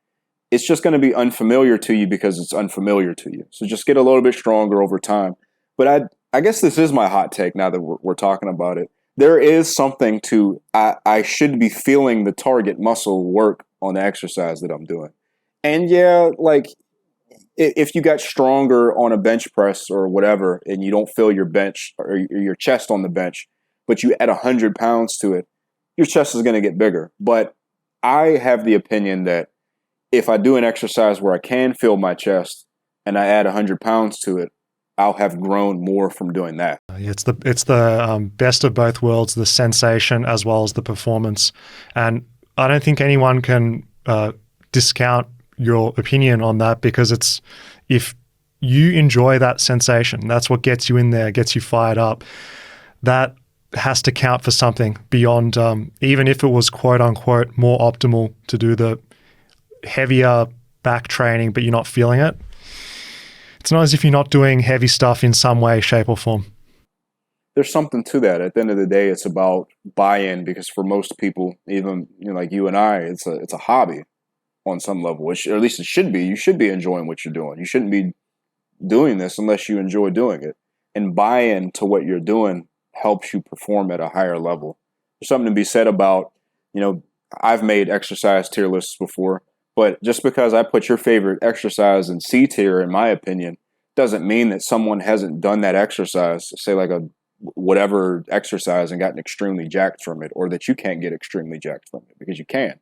It's just going to be unfamiliar to you because it's unfamiliar to you. So just get a little bit stronger over time. But I guess this is my hot take now that we're talking about it. There is something to, I should be feeling the target muscle work on the exercise that I'm doing. And yeah, like if you got stronger on a bench press or whatever, and you don't feel your bench or your chest on the bench, but you add 100 pounds to it, your chest is going to get bigger. But I have the opinion that if I do an exercise where I can feel my chest and I add 100 pounds to it, I'll have grown more from doing that. It's the best of both worlds, the sensation as well as the performance. And I don't think anyone can discount your opinion on that, because it's, if you enjoy that sensation, that's what gets you in there, gets you fired up, that has to count for something beyond, even if it was quote unquote more optimal to do the heavier back training, but you're not feeling it. It's not as if you're not doing heavy stuff in some way, shape or form. There's something to that. At the end of the day, it's about buy-in, because for most people, even like you and I, it's a hobby on some level, or at least it should be. You should be enjoying what you're doing. You shouldn't be doing this unless you enjoy doing it. And buy-in to what you're doing helps you perform at a higher level. There's something to be said about, I've made exercise tier lists before, but just because I put your favorite exercise in C tier, in my opinion, doesn't mean that someone hasn't done that exercise, say like a whatever exercise, and gotten extremely jacked from it, or that you can't get extremely jacked from it, because you can.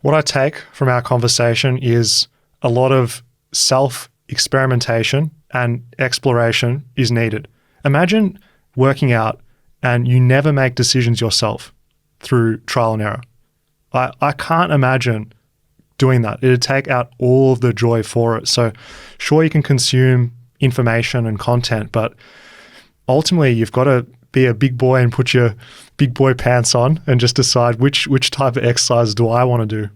What I take from our conversation is a lot of self-experimentation and exploration is needed. Imagine working out and you never make decisions yourself through trial and error. I can't imagine doing that. It'd take out all of the joy for it. So sure, you can consume information and content, but ultimately you've got to be a big boy and put your big boy pants on and just decide which type of exercise do I want to do.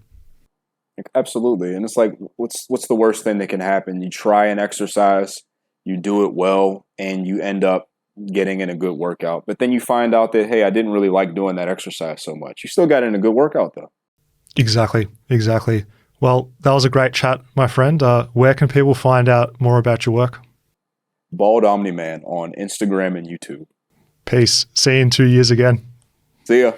Absolutely. And it's like, what's the worst thing that can happen? You try an exercise, you do it well, and you end up getting in a good workout. But then you find out that, hey, I didn't really like doing that exercise so much. You still got in a good workout though. Exactly. Well, that was a great chat, my friend. Where can people find out more about your work? Bald Omni Man on Instagram and YouTube. Peace. See you in 2 years again. See ya.